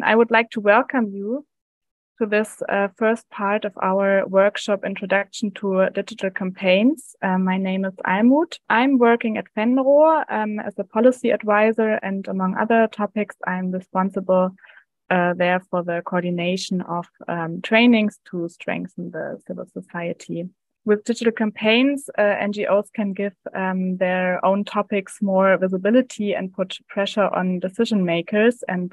I would like to welcome you to this first part of our workshop Introduction to Digital Campaigns. My name is Almut. I'm working at Venro as a policy advisor, and among other topics, I'm responsible there for the coordination of trainings to strengthen the civil society. With digital campaigns, NGOs can give their own topics more visibility and put pressure on decision makers. And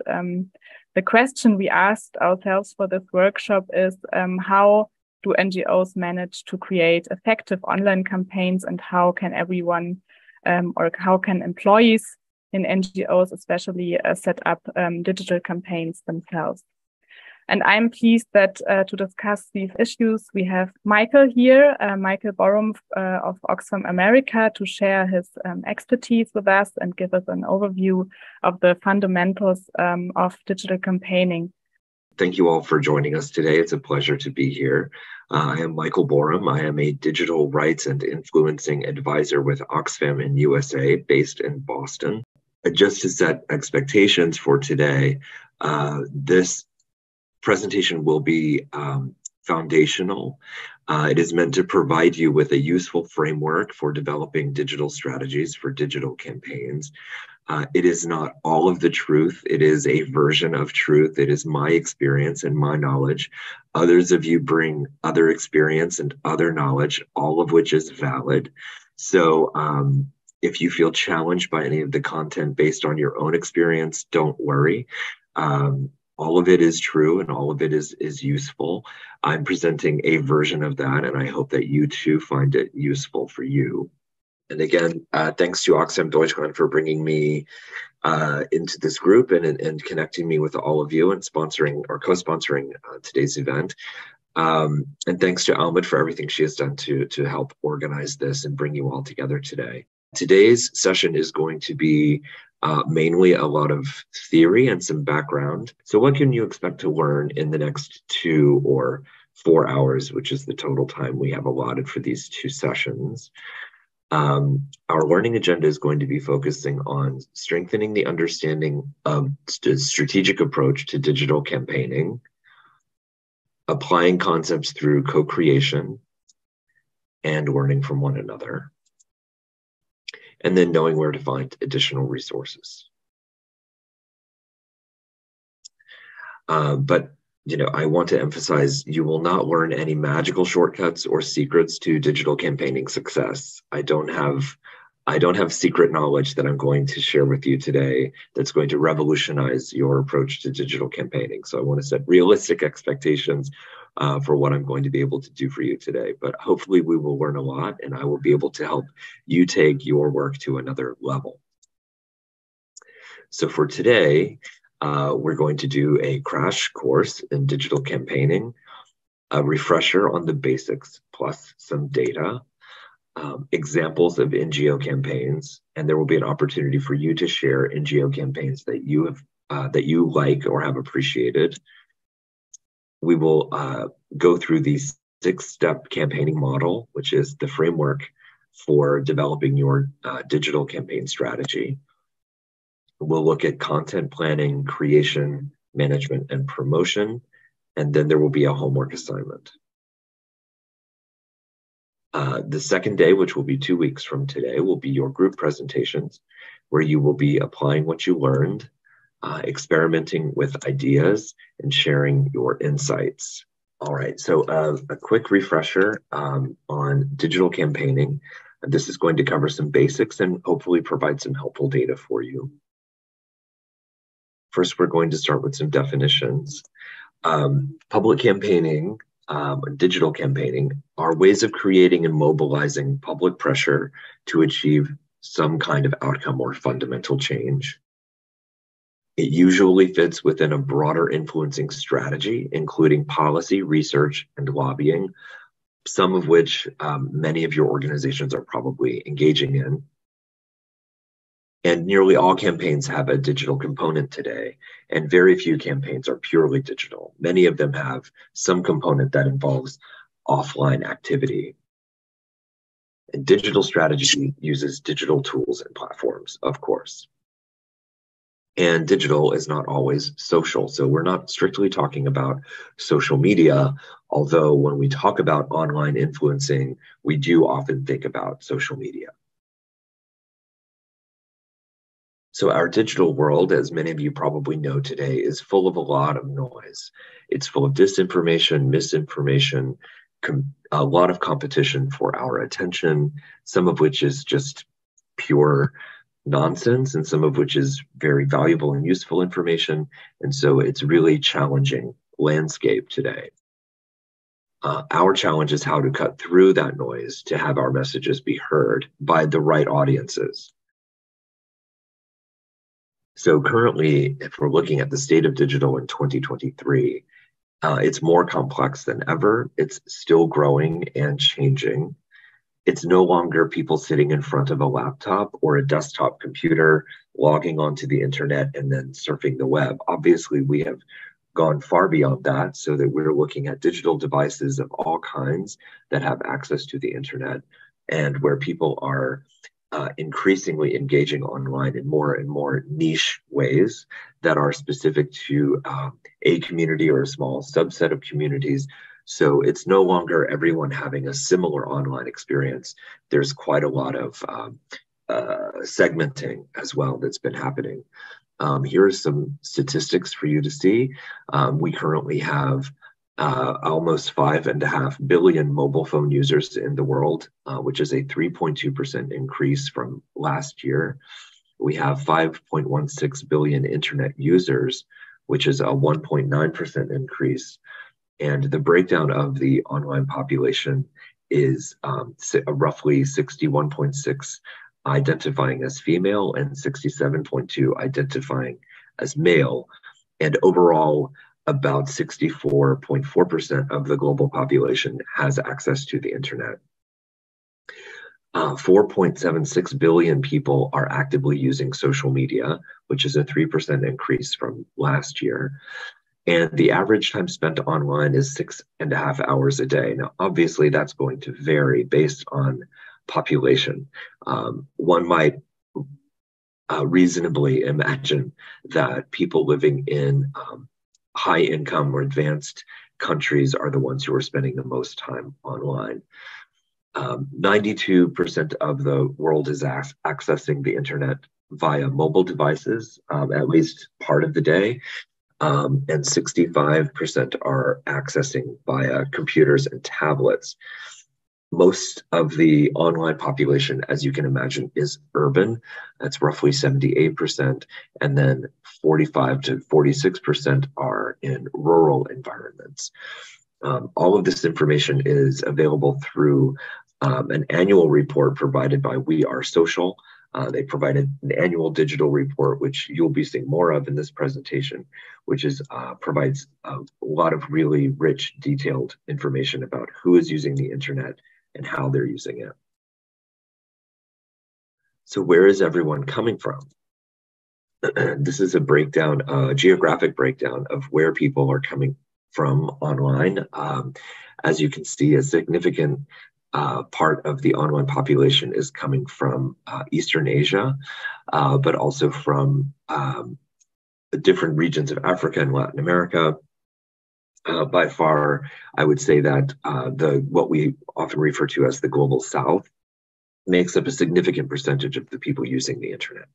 the question we asked ourselves for this workshop is how do NGOs manage to create effective online campaigns, and how can everyone or how can employees in NGOs especially set up digital campaigns themselves? And I'm pleased that to discuss these issues, we have Michael here, Michael Borum of Oxfam America, to share his expertise with us and give us an overview of the fundamentals of digital campaigning. Thank you all for joining us today. It's a pleasure to be here. I am Michael Borum. I am a digital rights and influencing advisor with Oxfam in USA, based in Boston. Just to set expectations for today, this presentation will be foundational. It is meant to provide you with a useful framework for developing digital strategies for digital campaigns. It is not all of the truth. It is a version of truth. It is my experience and my knowledge. Others of you bring other experience and other knowledge, all of which is valid. So if you feel challenged by any of the content based on your own experience, don't worry. All of it is true and all of it is useful. I'm presenting a version of that, and I hope that you too find it useful for you. And again, thanks to Oxfam Deutschland for bringing me into this group and connecting me with all of you and sponsoring or co-sponsoring today's event. And thanks to Almut for everything she has done to help organize this and bring you all together today. Today's session is going to be mainly a lot of theory and some background. So what can you expect to learn in the next 2 or 4 hours, which is the total time we have allotted for these 2 sessions? Our learning agenda is going to be focusing on strengthening the understanding of the strategic approach to digital campaigning, applying concepts through co-creation, and learning from one another, and then knowing where to find additional resources. But I want to emphasize, you will not learn any magical shortcuts or secrets to digital campaigning success. I don't have secret knowledge that I'm going to share with you today that's going to revolutionize your approach to digital campaigning. So I want to set realistic expectations for what I'm going to be able to do for you today. But hopefully we will learn a lot, and I will be able to help you take your work to another level. So for today, we're going to do a crash course in digital campaigning, a refresher on the basics plus some data, examples of NGO campaigns, and there will be an opportunity for you to share NGO campaigns that you like or have appreciated. We will go through the 6-step campaigning model, which is the framework for developing your digital campaign strategy. We'll look at content planning, creation, management, and promotion, and then there will be a homework assignment. The second day, which will be 2 weeks from today, will be your group presentations, where you will be applying what you learned, experimenting with ideas, and sharing your insights. All right, so a quick refresher on digital campaigning. This is going to cover some basics and hopefully provide some helpful data for you. First, we're going to start with some definitions. Public campaigning, digital campaigning, are ways of creating and mobilizing public pressure to achieve some kind of outcome or fundamental change. It usually fits within a broader influencing strategy, including policy, research, and lobbying, some of which many of your organizations are probably engaging in. And nearly all campaigns have a digital component today, and very few campaigns are purely digital. Many of them have some component that involves offline activity. And digital strategy uses digital tools and platforms, of course. And digital is not always social. So we're not strictly talking about social media, although when we talk about online influencing, we do often think about social media. So our digital world, as many of you probably know today, is full of a lot of noise. It's full of disinformation, misinformation, a lot of competition for our attention, some of which is just pure nonsense and some of which is very valuable and useful information. And so it's really challenging landscape today. Our challenge is how to cut through that noise to have our messages be heard by the right audiences. So currently, if we're looking at the state of digital in 2023, it's more complex than ever. It's still growing and changing. It's no longer people sitting in front of a laptop or a desktop computer, logging onto the internet and then surfing the web. Obviously, we have gone far beyond that so that we're looking at digital devices of all kinds that have access to the internet and where people are increasingly engaging online in more and more niche ways that are specific to a community or a small subset of communities. So it's no longer everyone having a similar online experience. There's quite a lot of segmenting as well that's been happening. Here are some statistics for you to see. We currently have almost 5.5 billion mobile phone users in the world, which is a 3.2% increase from last year. We have 5.16 billion internet users, which is a 1.9% increase. And the breakdown of the online population is roughly 61.6 identifying as female and 67.2 identifying as male. And overall, about 64.4% of the global population has access to the internet. 4.76 billion people are actively using social media, which is a 3% increase from last year. And the average time spent online is 6.5 hours a day. Now, obviously, that's going to vary based on population. One might reasonably imagine that people living in high income or advanced countries are the ones who are spending the most time online. 92% of the world is accessing the internet via mobile devices, at least part of the day. And 65% are accessing via computers and tablets. Most of the online population, as you can imagine, is urban. That's roughly 78%. And then 45 to 46% are in rural environments. All of this information is available through an annual report provided by We Are Social. They provided an annual digital report, which you'll be seeing more of in this presentation, which is provides a lot of really rich, detailed information about who is using the internet and how they're using it. So where is everyone coming from? This is a breakdown, a geographic breakdown of where people are coming from online. As you can see, a significant part of the online population is coming from Eastern Asia, but also from different regions of Africa and Latin America. By far, I would say that what we often refer to as the global South makes up a significant percentage of the people using the internet.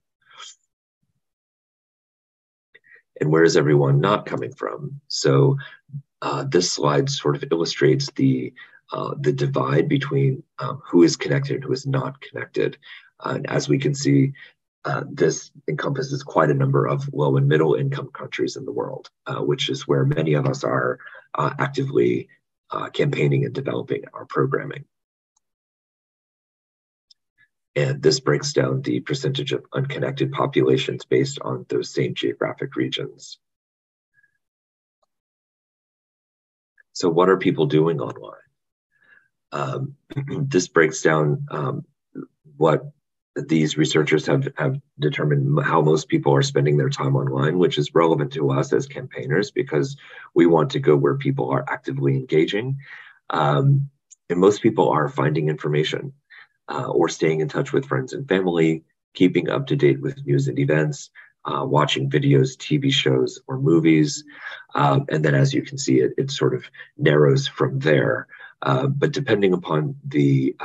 And where is everyone not coming from? So this slide sort of illustrates the divide between who is connected and who is not connected. And as we can see, this encompasses quite a number of low and middle income countries in the world, which is where many of us are actively campaigning and developing our programming. And this breaks down the percentage of unconnected populations based on those same geographic regions. So what are people doing online? This breaks down what these researchers have determined how most people are spending their time online, which is relevant to us as campaigners because we want to go where people are actively engaging. And most people are finding information or staying in touch with friends and family, keeping up to date with news and events, watching videos, TV shows, or movies. And then, as you can see, it sort of narrows from there. But depending upon the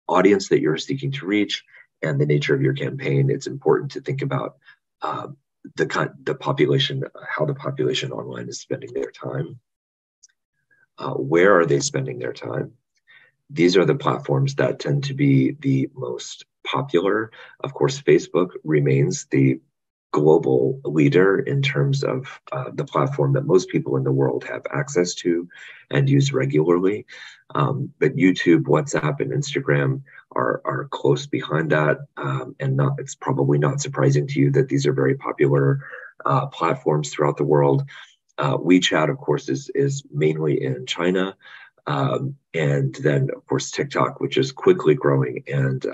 audience that you're seeking to reach and the nature of your campaign, it's important to think about the population, how the population online is spending their time. Where are they spending their time? These are the platforms that tend to be the most popular. Of course, Facebook remains the global leader in terms of the platform that most people in the world have access to and use regularly. But YouTube, WhatsApp, and Instagram are close behind that. And it's probably not surprising to you that these are very popular platforms throughout the world. WeChat, of course, is mainly in China. And then, of course, TikTok, which is quickly growing and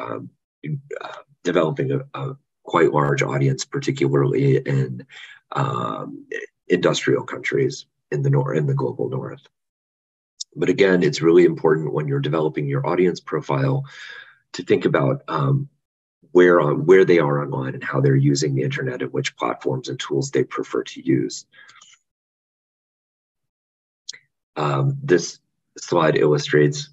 developing a quite large audience, particularly in industrial countries in the global north. But again, it's really important when you're developing your audience profile to think about where they are online and how they're using the internet and which platforms and tools they prefer to use. This slide illustrates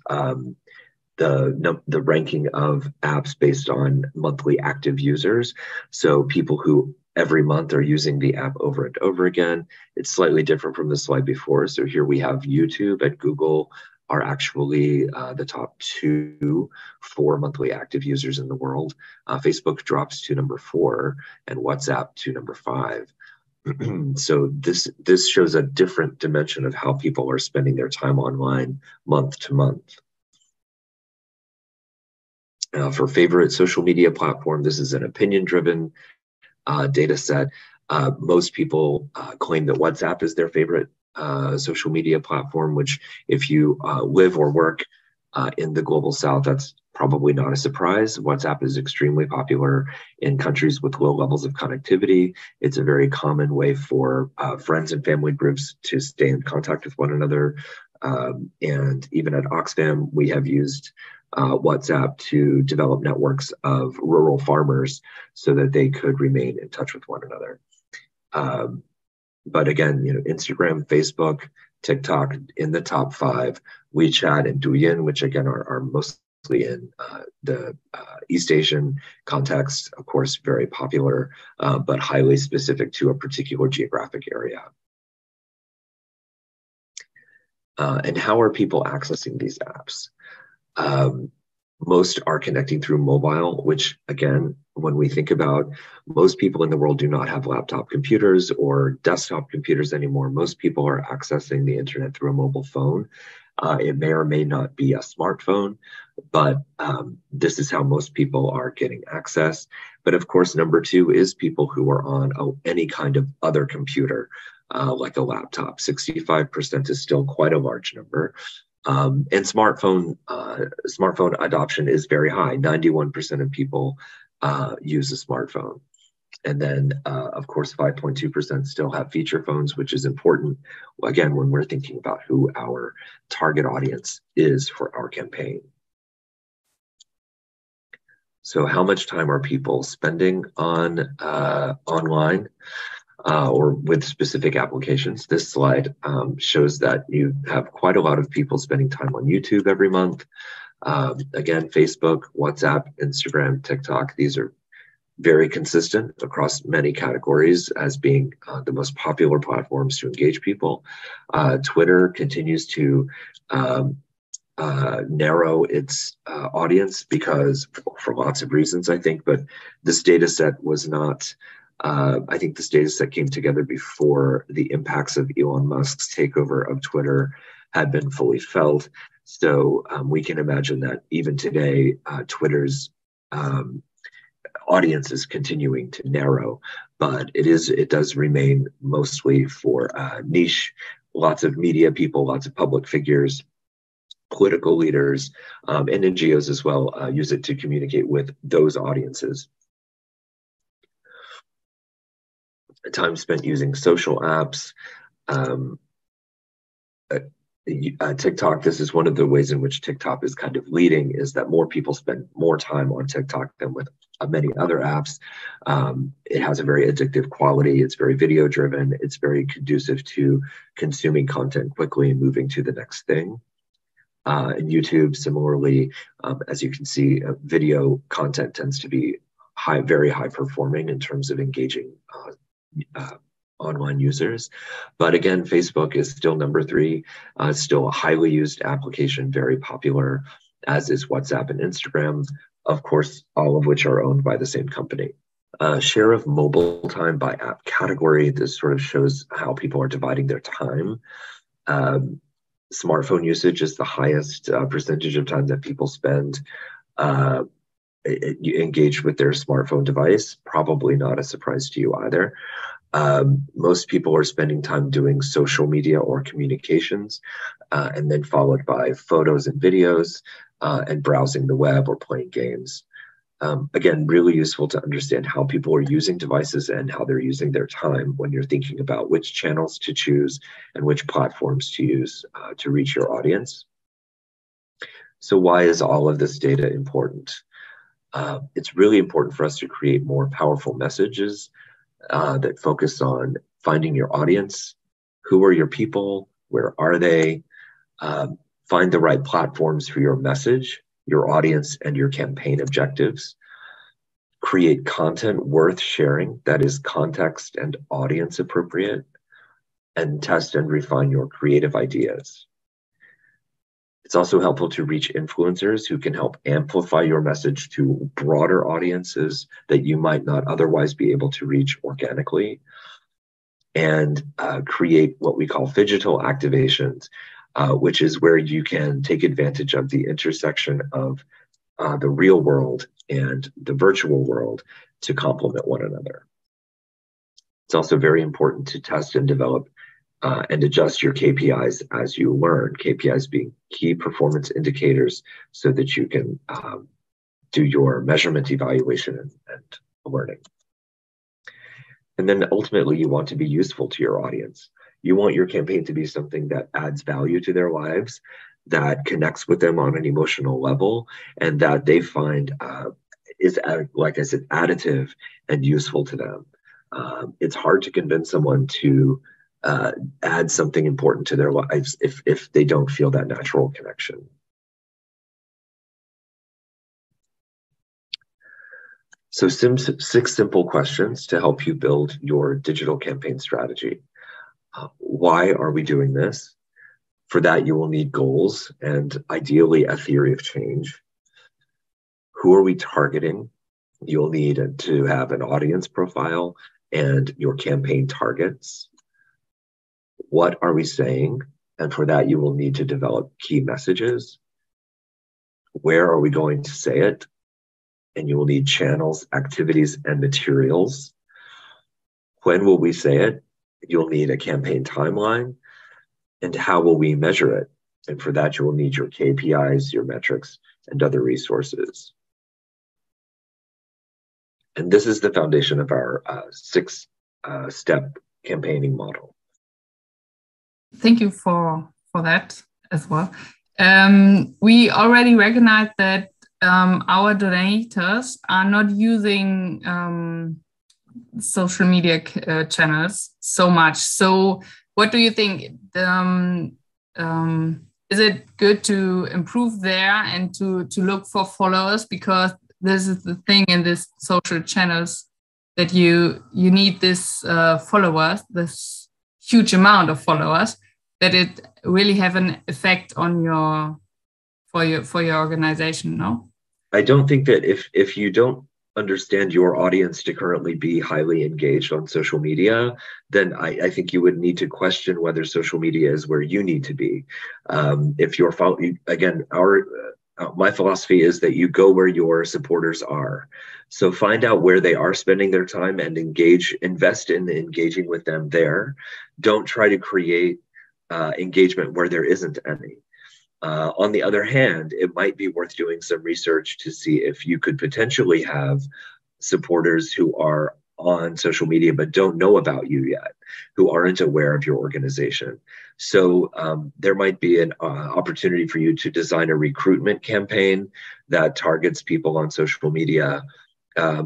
the ranking of apps based on monthly active users. So people who every month are using the app over and over again. It's slightly different from the slide before. So here we have YouTube and Google are actually the top two for monthly active users in the world. Facebook drops to number 4 and WhatsApp to number 5. So this shows a different dimension of how people are spending their time online month to month. For favorite social media platform, this is an opinion-driven data set. Most people claim that WhatsApp is their favorite social media platform, which if you live or work in the global south, that's probably not a surprise. WhatsApp is extremely popular in countries with low levels of connectivity. It's a very common way for friends and family groups to stay in contact with one another. And even at Oxfam, we have used WhatsApp to develop networks of rural farmers so that they could remain in touch with one another. But again, Instagram, Facebook, TikTok in the top 5, WeChat and Douyin, which again are mostly in the East Asian context, of course, very popular, but highly specific to a particular geographic area. And how are people accessing these apps? Most are connecting through mobile, which again, when we think about most people in the world do not have laptop computers or desktop computers anymore. Most people are accessing the internet through a mobile phone. It may or may not be a smartphone, but this is how most people are getting access. But of course, number 2 is people who are on any kind of other computer, like a laptop. 65% is still quite a large number. And smartphone adoption is very high. 91% of people use a smartphone. And then, of course, 5.2% still have feature phones, which is important, again, when we're thinking about who our target audience is for our campaign. So how much time are people spending on online or with specific applications? This slide shows that you have quite a lot of people spending time on YouTube every month. Again, Facebook, WhatsApp, Instagram, TikTok, these are very consistent across many categories as being the most popular platforms to engage people. Twitter continues to narrow its audience because for lots of reasons, I think, but this data set was not, I think this data set came together before the impacts of Elon Musk's takeover of Twitter had been fully felt. So we can imagine that even today, Twitter's audience is continuing to narrow, but it does remain mostly for niche, lots of media people, lots of public figures, political leaders, and NGOs as well use it to communicate with those audiences. Time spent using social apps. TikTok, this is one of the ways in which TikTok is kind of leading, is that more people spend more time on TikTok than with many other apps. It has a very addictive quality. It's very video driven. It's very conducive to consuming content quickly and moving to the next thing. And YouTube, similarly, as you can see, video content tends to be very high performing in terms of engaging online users. But again, Facebook is still number 3, still a highly used application, very popular, as is WhatsApp and Instagram, of course, all of which are owned by the same company. Share of mobile time by app category. This sort of shows how people are dividing their time. Smartphone usage is the highest percentage of time that people spend engaged with their smartphone device. Probably not a surprise to you either. Most people are spending time doing social media or communications, and then followed by photos and videos, and browsing the web or playing games. Again, really useful to understand how people are using devices and how they're using their time when you're thinking about which channels to choose and which platforms to use to reach your audience. So why is all of this data important? It's really important for us to create more powerful messages that focus on finding your audience. Who are your people? Where are they? Find the right platforms for your message, your audience, and your campaign objectives. Create content worth sharing that is context and audience appropriate, and test and refine your creative ideas. It's also helpful to reach influencers who can help amplify your message to broader audiences that you might not otherwise be able to reach organically, and create what we call phygital activations, which is where you can take advantage of the intersection of the real world and the virtual world to complement one another. It's also very important to test and develop and adjust your KPIs as you learn, KPIs being key performance indicators, so that you can do your measurement evaluation and learning. And then ultimately, you want to be useful to your audience. You want your campaign to be something that adds value to their lives, that connects with them on an emotional level, and that they find is, like I said, additive and useful to them. It's hard to convince someone to add something important to their lives if they don't feel that natural connection. So 6 simple questions to help you build your digital campaign strategy. Why are we doing this? For that, you will need goals and ideally a theory of change. Who are we targeting? You'll need to have an audience profile and your campaign targets. What are we saying? And for that, you will need to develop key messages. Where are we going to say it? And you will need channels, activities, and materials. When will we say it? You'll need a campaign timeline. And how will we measure it? And for that, you will need your KPIs, your metrics, and other resources. And this is the foundation of our 6-step campaigning model. Thank you for that as well. We already recognize that our donators are not using social media channels so much. So what do you think? Is it good to improve there and to look for followers? Because this is the thing in these social channels, that you need this followers, this huge amount of followers, that it really have an effect on for your organization, no? I don't think that if you don't understand your audience to currently be highly engaged on social media, then I think you would need to question whether social media is where you need to be. If you're again, my philosophy is that you go where your supporters are. So find out where they are spending their time and invest in engaging with them there. Don't try to create engagement where there isn't any. On the other hand, it might be worth doing some research to see if you could potentially have supporters who are on social media but don't know about you yet, who aren't aware of your organization. So there might be an opportunity for you to design a recruitment campaign that targets people on social media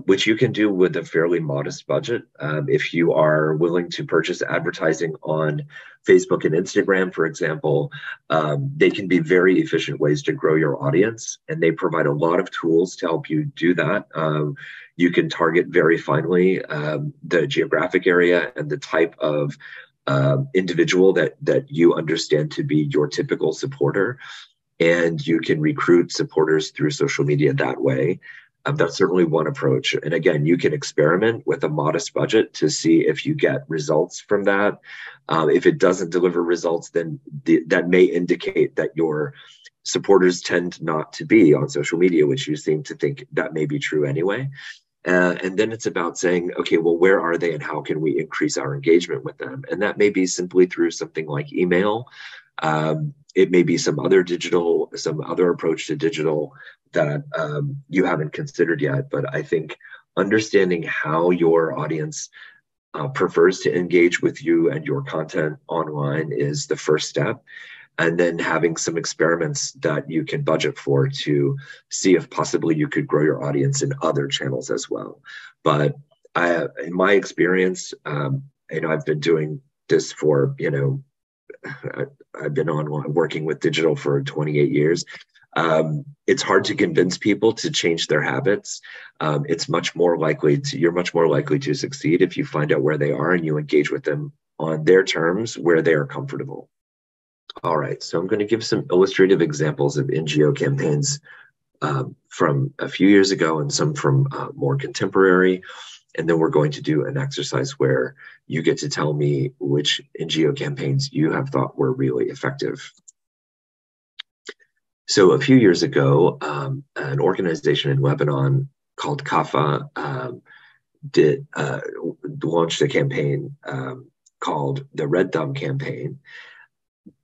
which you can do with a fairly modest budget. If you are willing to purchase advertising on Facebook and Instagram, for example, they can be very efficient ways to grow your audience, and they provide a lot of tools to help you do that. You can target very finely the geographic area and the type of individual that you understand to be your typical supporter, and you can recruit supporters through social media that way. That's certainly one approach. And again, you can experiment with a modest budget to see if you get results from that. If it doesn't deliver results, then that may indicate that your supporters tend not to be on social media, which you seem to think that may be true anyway. And then it's about saying, okay, well, where are they and how can we increase our engagement with them? And that may be simply through something like email. It may be some other approach to digital that you haven't considered yet. But I think understanding how your audience prefers to engage with you and your content online is the first step. And then having some experiments that you can budget for to see if possibly you could grow your audience in other channels as well. But in my experience, I've been doing this for, I've been online working with digital for 28 years. It's hard to convince people to change their habits. You're much more likely to succeed if you find out where they are and you engage with them on their terms where they are comfortable. All right, so I'm going to give some illustrative examples of NGO campaigns from a few years ago and some from more contemporary. And then we're going to do an exercise where you get to tell me which NGO campaigns you have thought were really effective. So a few years ago, an organization in Lebanon called CAFA launched a campaign called the Red Thumb Campaign.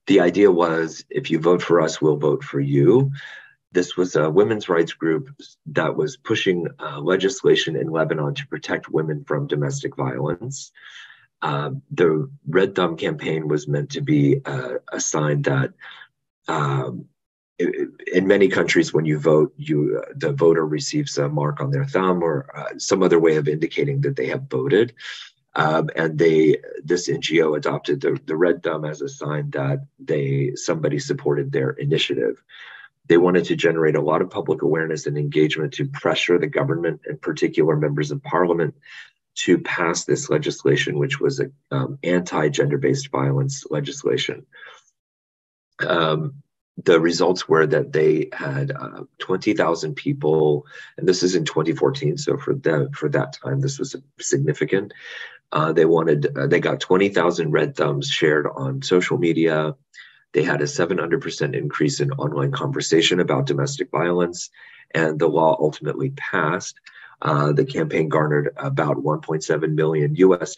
The idea was, if you vote for us, we'll vote for you. This was a women's rights group that was pushing legislation in Lebanon to protect women from domestic violence. The Red Thumb Campaign was meant to be a sign that in many countries, when you vote, the voter receives a mark on their thumb or some other way of indicating that they have voted. And this NGO adopted the red thumb as a sign that somebody supported their initiative. They wanted to generate a lot of public awareness and engagement to pressure the government and particular members of parliament to pass this legislation, which was an anti-gender-based violence legislation. The results were that they had 20,000 people, and this is in 2014. So for that time, this was significant. They got 20,000 red thumbs shared on social media. They had a 700% increase in online conversation about domestic violence, and the law ultimately passed. The campaign garnered about $1.7 million US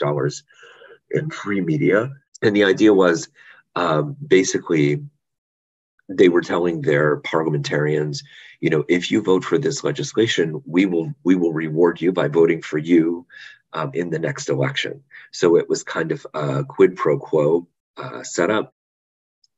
in free media. And the idea was basically, they were telling their parliamentarians, if you vote for this legislation, we will reward you by voting for you in the next election. So it was kind of a quid pro quo setup,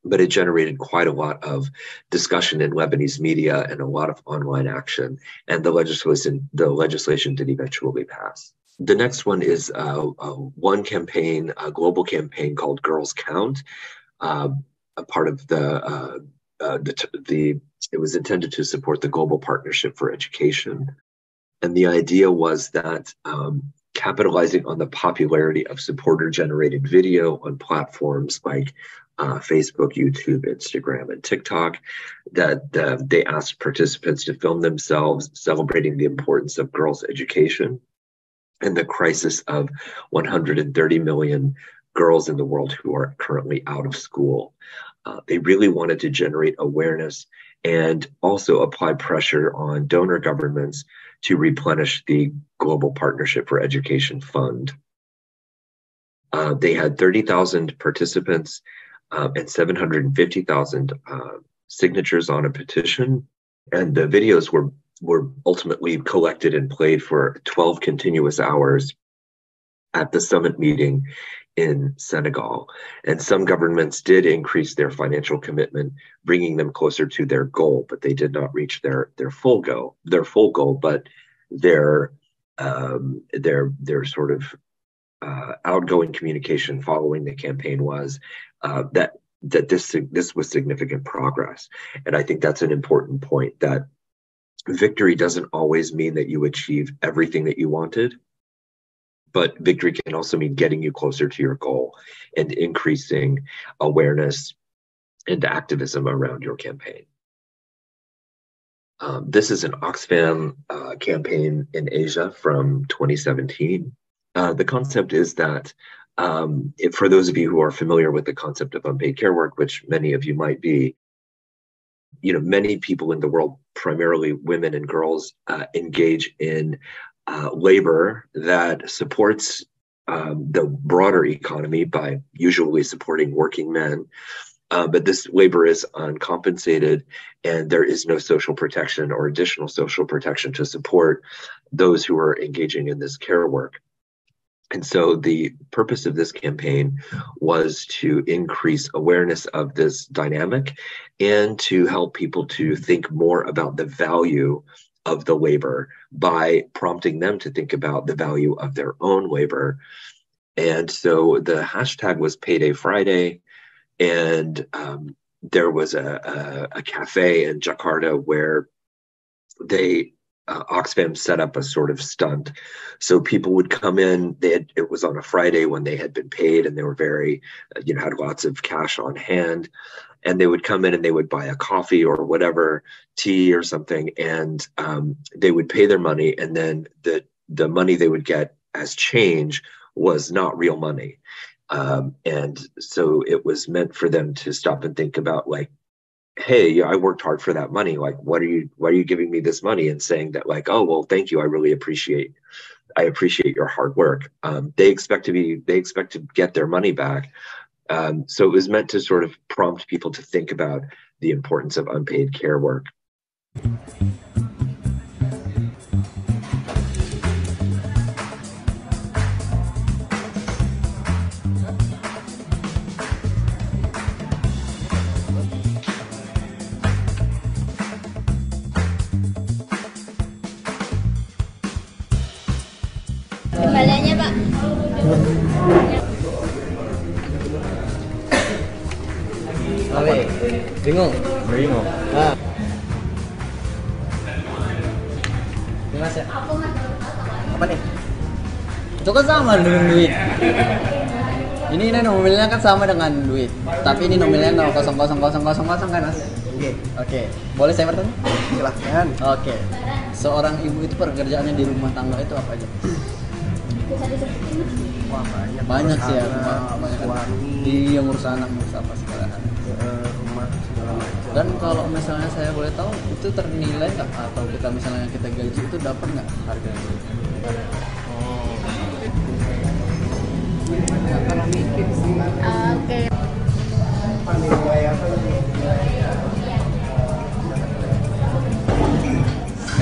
but it generated quite a lot of discussion in Lebanese media and a lot of online action. And the legislation did eventually pass. The next one is one campaign, a global campaign called Girls Count. A part of it was intended to support the Global Partnership for Education. And the idea was that capitalizing on the popularity of supporter-generated video on platforms like Facebook, YouTube, Instagram, and TikTok, that they asked participants to film themselves celebrating the importance of girls' education and the crisis of 130 million girls in the world who are currently out of school. They really wanted to generate awareness and also apply pressure on donor governments to replenish the Global Partnership for Education Fund. They had 30,000 participants and 750,000 signatures on a petition. And the videos were ultimately collected and played for 12 continuous hours at the summit meeting in Senegal. And some governments did increase their financial commitment, bringing them closer to their goal, but they did not reach their full goal. But their sort of outgoing communication following the campaign was that this was significant progress. And I think that's an important point, that victory doesn't always mean that you achieve everything that you wanted, but victory can also mean getting you closer to your goal and increasing awareness and activism around your campaign. This is an Oxfam campaign in Asia from 2017. The concept is that for those of you who are familiar with the concept of unpaid care work, which many of you might be, many people in the world, primarily women and girls, engage in labor that supports the broader economy by usually supporting working men. But this labor is uncompensated, and there is no social protection or additional social protection to support those who are engaging in this care work. And so the purpose of this campaign was to increase awareness of this dynamic and to help people to think more about the value of the labor by prompting them to think about the value of their own labor. And so the hashtag was Payday Friday. And there was a cafe in Jakarta where Oxfam set up a sort of stunt. So people would come in, it was on a Friday when they had been paid and they were very, had lots of cash on hand. And they would come in and they would buy a coffee or whatever, tea or something, and they would pay their money. And then the money they would get as change was not real money. And so it was meant for them to stop and think about, like, hey, I worked hard for that money. Like, why are you giving me this money? And saying that, like, oh, well, thank you. I appreciate your hard work. They expect to get their money back. So it was meant to sort of prompt people to think about the importance of unpaid care work. Kembaliannya, Pak. Oke, bingung. Nah. Ini Mas ya? Apa nih? Itu kan sama dengan duit. Ini nominalnya kan sama dengan duit, tapi ini nominalnya 0,00000 kan, Mas? Oke. Boleh saya bertanya? Silahkan. Oke. Seorang ibu itu pekerjaannya di rumah tangga itu apa aja? Wah, banyak sih ya, banyak suami, dia ngurus anak, ngurus apa segala rumah segala macam. Dan kalau misalnya saya boleh tahu, itu ternilai nggak, atau kita misalnya kita gaji itu dapat nggak harganya? Oh, Kalau mikir sih. Oke.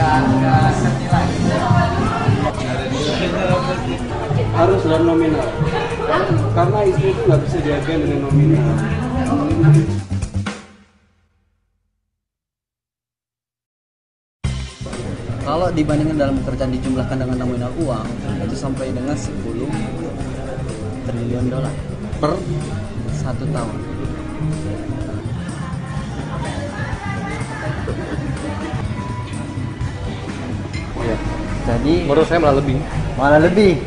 Nggak senilai. harus dalam nominal. Karena istri itu nggak bisa dihargai dengan nominal. Kalau dibandingkan dalam pekerjaan dijumlahkan dengan nominal uang, itu sampai dengan 10 triliun dolar per 1 tahun. Oh ya. Jadi Menurut saya malah lebih.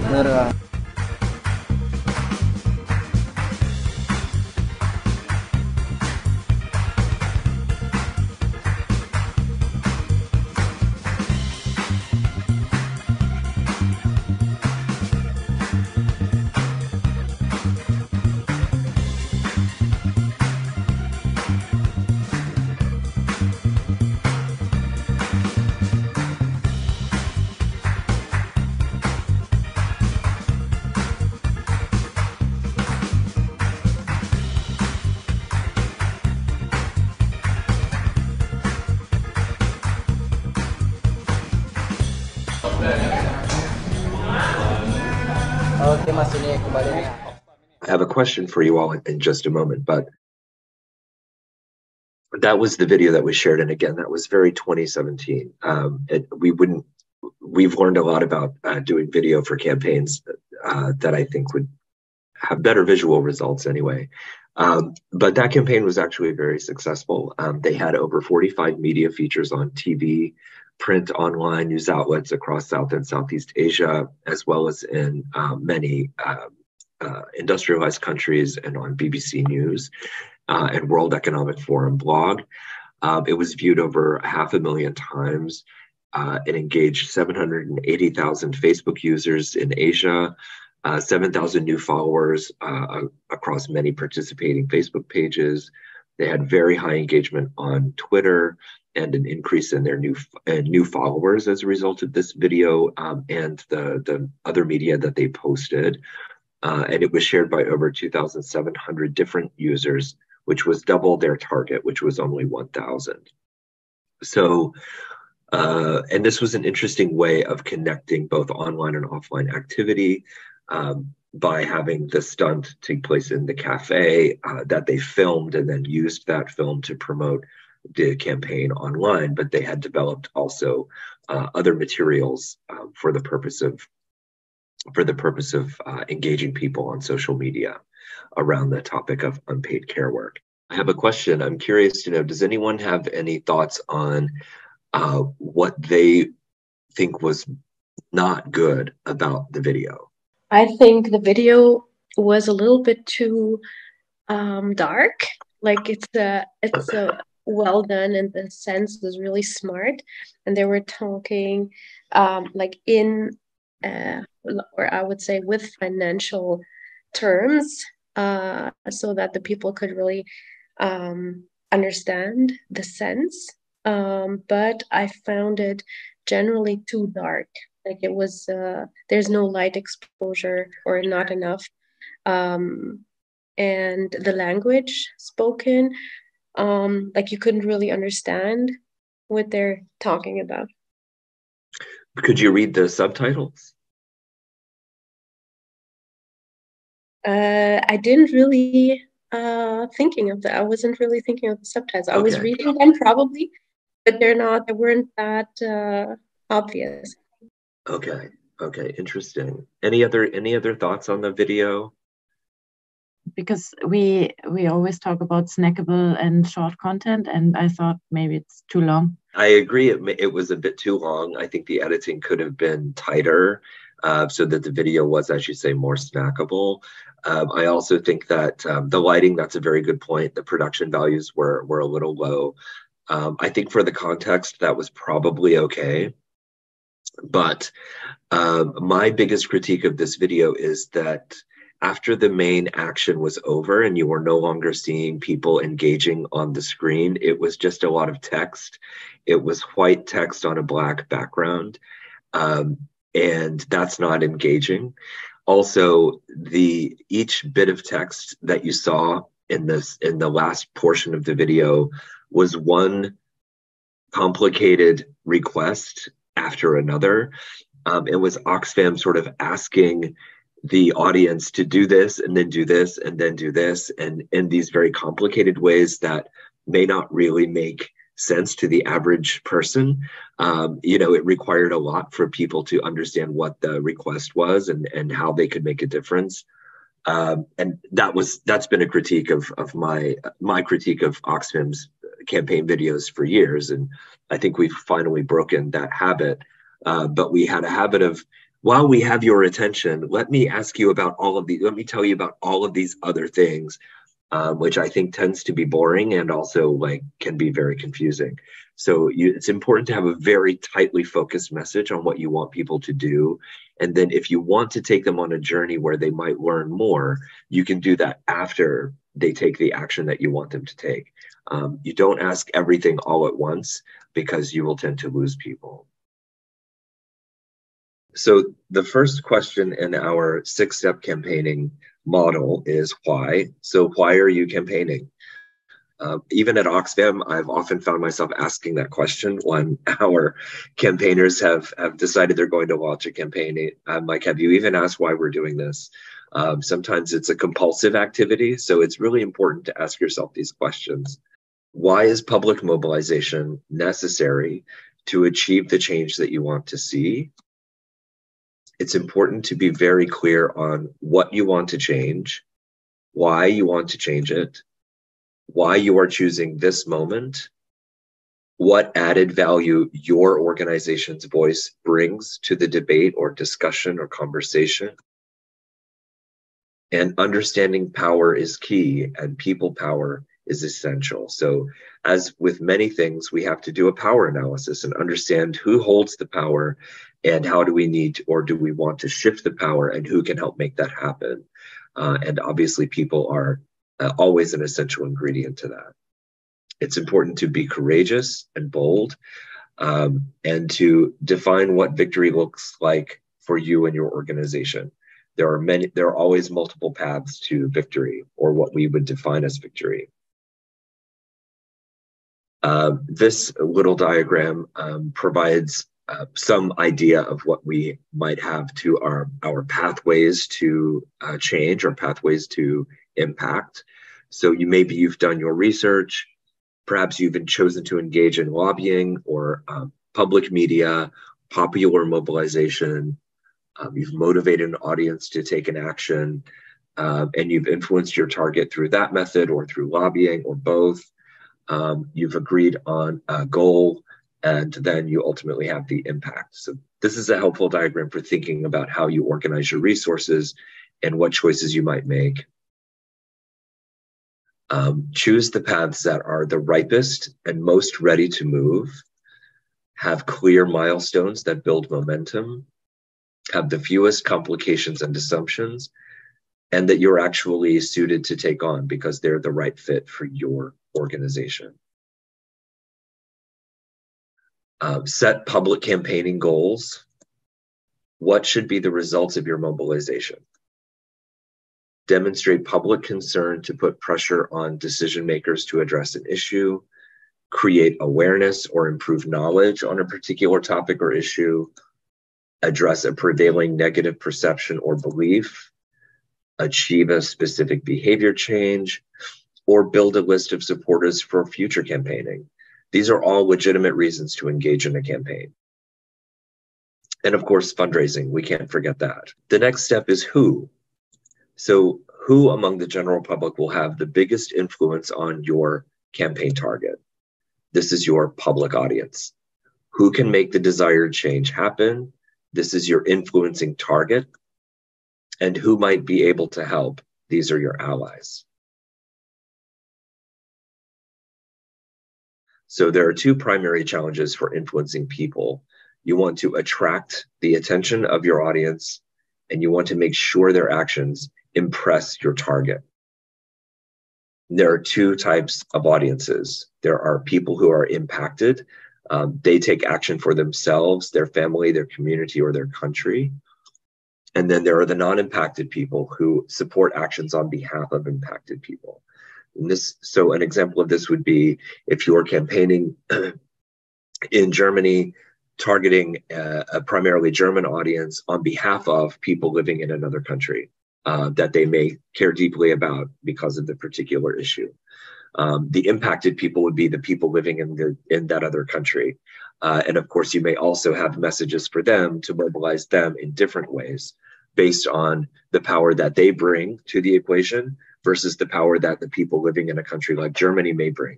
menurut Oke Mas, ini kembali. I have a question for you all in just a moment, but that was the video that was shared. And again, that was very 2017. We wouldn't we've learned a lot about doing video for campaigns that I think would have better visual results anyway. But that campaign was actually very successful. They had over 45 media features on TV, print, online news outlets across South and Southeast Asia, as well as in many industrialized countries and on BBC News and World Economic Forum blog. It was viewed over 500,000 times. It engaged 780,000 Facebook users in Asia, 7,000 new followers across many participating Facebook pages. They had very high engagement on Twitter and an increase in their new followers as a result of this video and the other media that they posted. And it was shared by over 2,700 different users, which was double their target, which was only 1,000. So, and this was an interesting way of connecting both online and offline activity by having the stunt take place in the cafe that they filmed and then used that film to promote the campaign online. But they had developed also other materials for the purpose of engaging people on social media around the topic of unpaid care work. I have a question. I'm curious to know, does anyone have any thoughts on what they think was not good about the video? I think the video was a little bit too dark. Like it's well done, and the sense was really smart. And they were talking like in or I would say with financial terms, so that the people could really understand the sense. But I found it generally too dark. Like it was, there's no light exposure or not enough. And the language spoken, like you couldn't really understand what they're talking about. Could you read the subtitles? I didn't really thinking of that. I wasn't really thinking of the subtitles. I was reading them probably, but they weren't that obvious. Okay, interesting. Any other thoughts on the video? Because we always talk about snackable and short content, and I thought maybe it's too long. I agree. It was a bit too long. I think the editing could have been tighter so that the video was, as you say, more snackable. I also think that the lighting, that's a very good point. The production values were a little low. I think for the context, that was probably okay. But my biggest critique of this video is that after the main action was over and you were no longer seeing people engaging on the screen, it was just a lot of text. It was white text on a black background, and that's not engaging. Also, each bit of text that you saw in the last portion of the video was one complicated request after another. It was Oxfam sort of asking the audience to do this and then do this and then do this, and in these very complicated ways that may not really make sense to the average person. It required a lot for people to understand what the request was and how they could make a difference. And that's been a critique of my critique of Oxfam's campaign videos for years. And I think we've finally broken that habit. But we had a habit of, while we have your attention, let me tell you about all of these other things, which I think tends to be boring and also can be very confusing. So it's important to have a very tightly focused message on what you want people to do. And then if you want to take them on a journey where they might learn more, you can do that after they take the action that you want them to take. You don't ask everything all at once because you will tend to lose people. So the first question in our 6-step campaigning model is why. So why are you campaigning? Even at Oxfam, I've often found myself asking that question when our campaigners have decided they're going to launch a campaign. I'm like, have you even asked why we're doing this? Sometimes it's a compulsive activity. So it's really important to ask yourself these questions. Why is public mobilization necessary to achieve the change that you want to see, it's important to be very clear on what you want to change, why you want to change it, why you are choosing this moment, what added value your organization's voice brings to the debate or discussion or conversation. And understanding power is key, and people power is essential. So as with many things, we have to do a power analysis and understand who holds the power and how do we need or do we want to shift the power and who can help make that happen. And obviously people are always an essential ingredient to that. It's important to be courageous and bold and to define what victory looks like for you and your organization. There are always multiple paths to victory, or what we would define as victory. This little diagram provides some idea of what we might have to our pathways to change or pathways to impact. So maybe you've done your research, perhaps you've chosen to engage in lobbying or public media, popular mobilization. You've motivated an audience to take an action, and you've influenced your target through that method or through lobbying or both. You've agreed on a goal, and then you ultimately have the impact. So this is a helpful diagram for thinking about how you organize your resources and what choices you might make. Choose the paths that are the ripest and most ready to move, have clear milestones that build momentum, have the fewest complications and assumptions, and that you're actually suited to take on because they're the right fit for your organization. Set public campaigning goals. What should be the results of your mobilization? Demonstrate public concern to put pressure on decision makers to address an issue, create awareness or improve knowledge on a particular topic or issue, address a prevailing negative perception or belief, achieve a specific behavior change, or build a list of supporters for future campaigning. These are all legitimate reasons to engage in a campaign. And of course, fundraising, we can't forget that. The next step is who. So who among the general public will have the biggest influence on your campaign target? This is your public audience. Who can make the desired change happen? This is your influencing target. And who might be able to help? These are your allies. So there are two primary challenges for influencing people. You want to attract the attention of your audience, and you want to make sure their actions impress your target. There are two types of audiences. There are people who are impacted. They take action for themselves, their family, their community, or their country. And then there are the non-impacted people who support actions on behalf of impacted people. And so an example of this would be if you're campaigning in Germany, targeting a primarily German audience on behalf of people living in another country that they may care deeply about because of the particular issue. The impacted people would be the people living in that other country. And of course, you may also have messages for them to mobilize them in different ways based on the power that they bring to the equation versus the power that the people living in a country like Germany may bring.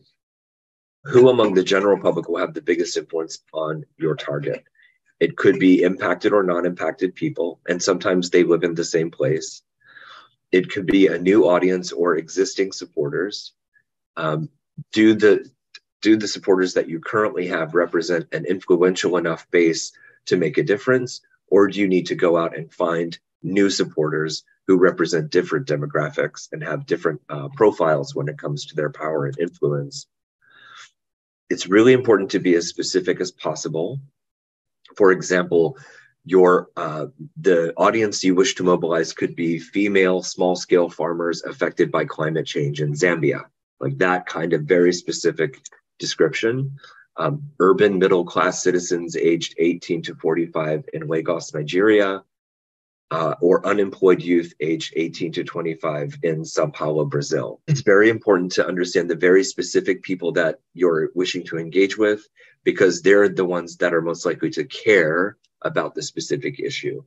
Who among the general public will have the biggest influence on your target? It could be impacted or non-impacted people, and sometimes they live in the same place. It could be a new audience or existing supporters. Do the supporters that you currently have represent an influential enough base to make a difference, or do you need to go out and find new supporters who represent different demographics and have different profiles when it comes to their power and influence? It's really important to be as specific as possible. For example, the audience you wish to mobilize could be female small-scale farmers affected by climate change in Zambia, like that kind of very specific description. Urban middle-class citizens aged 18 to 45 in Lagos, Nigeria, or unemployed youth aged 18 to 25 in Sao Paulo, Brazil. It's very important to understand the very specific people that you're wishing to engage with, because they're the ones that are most likely to care about the specific issue.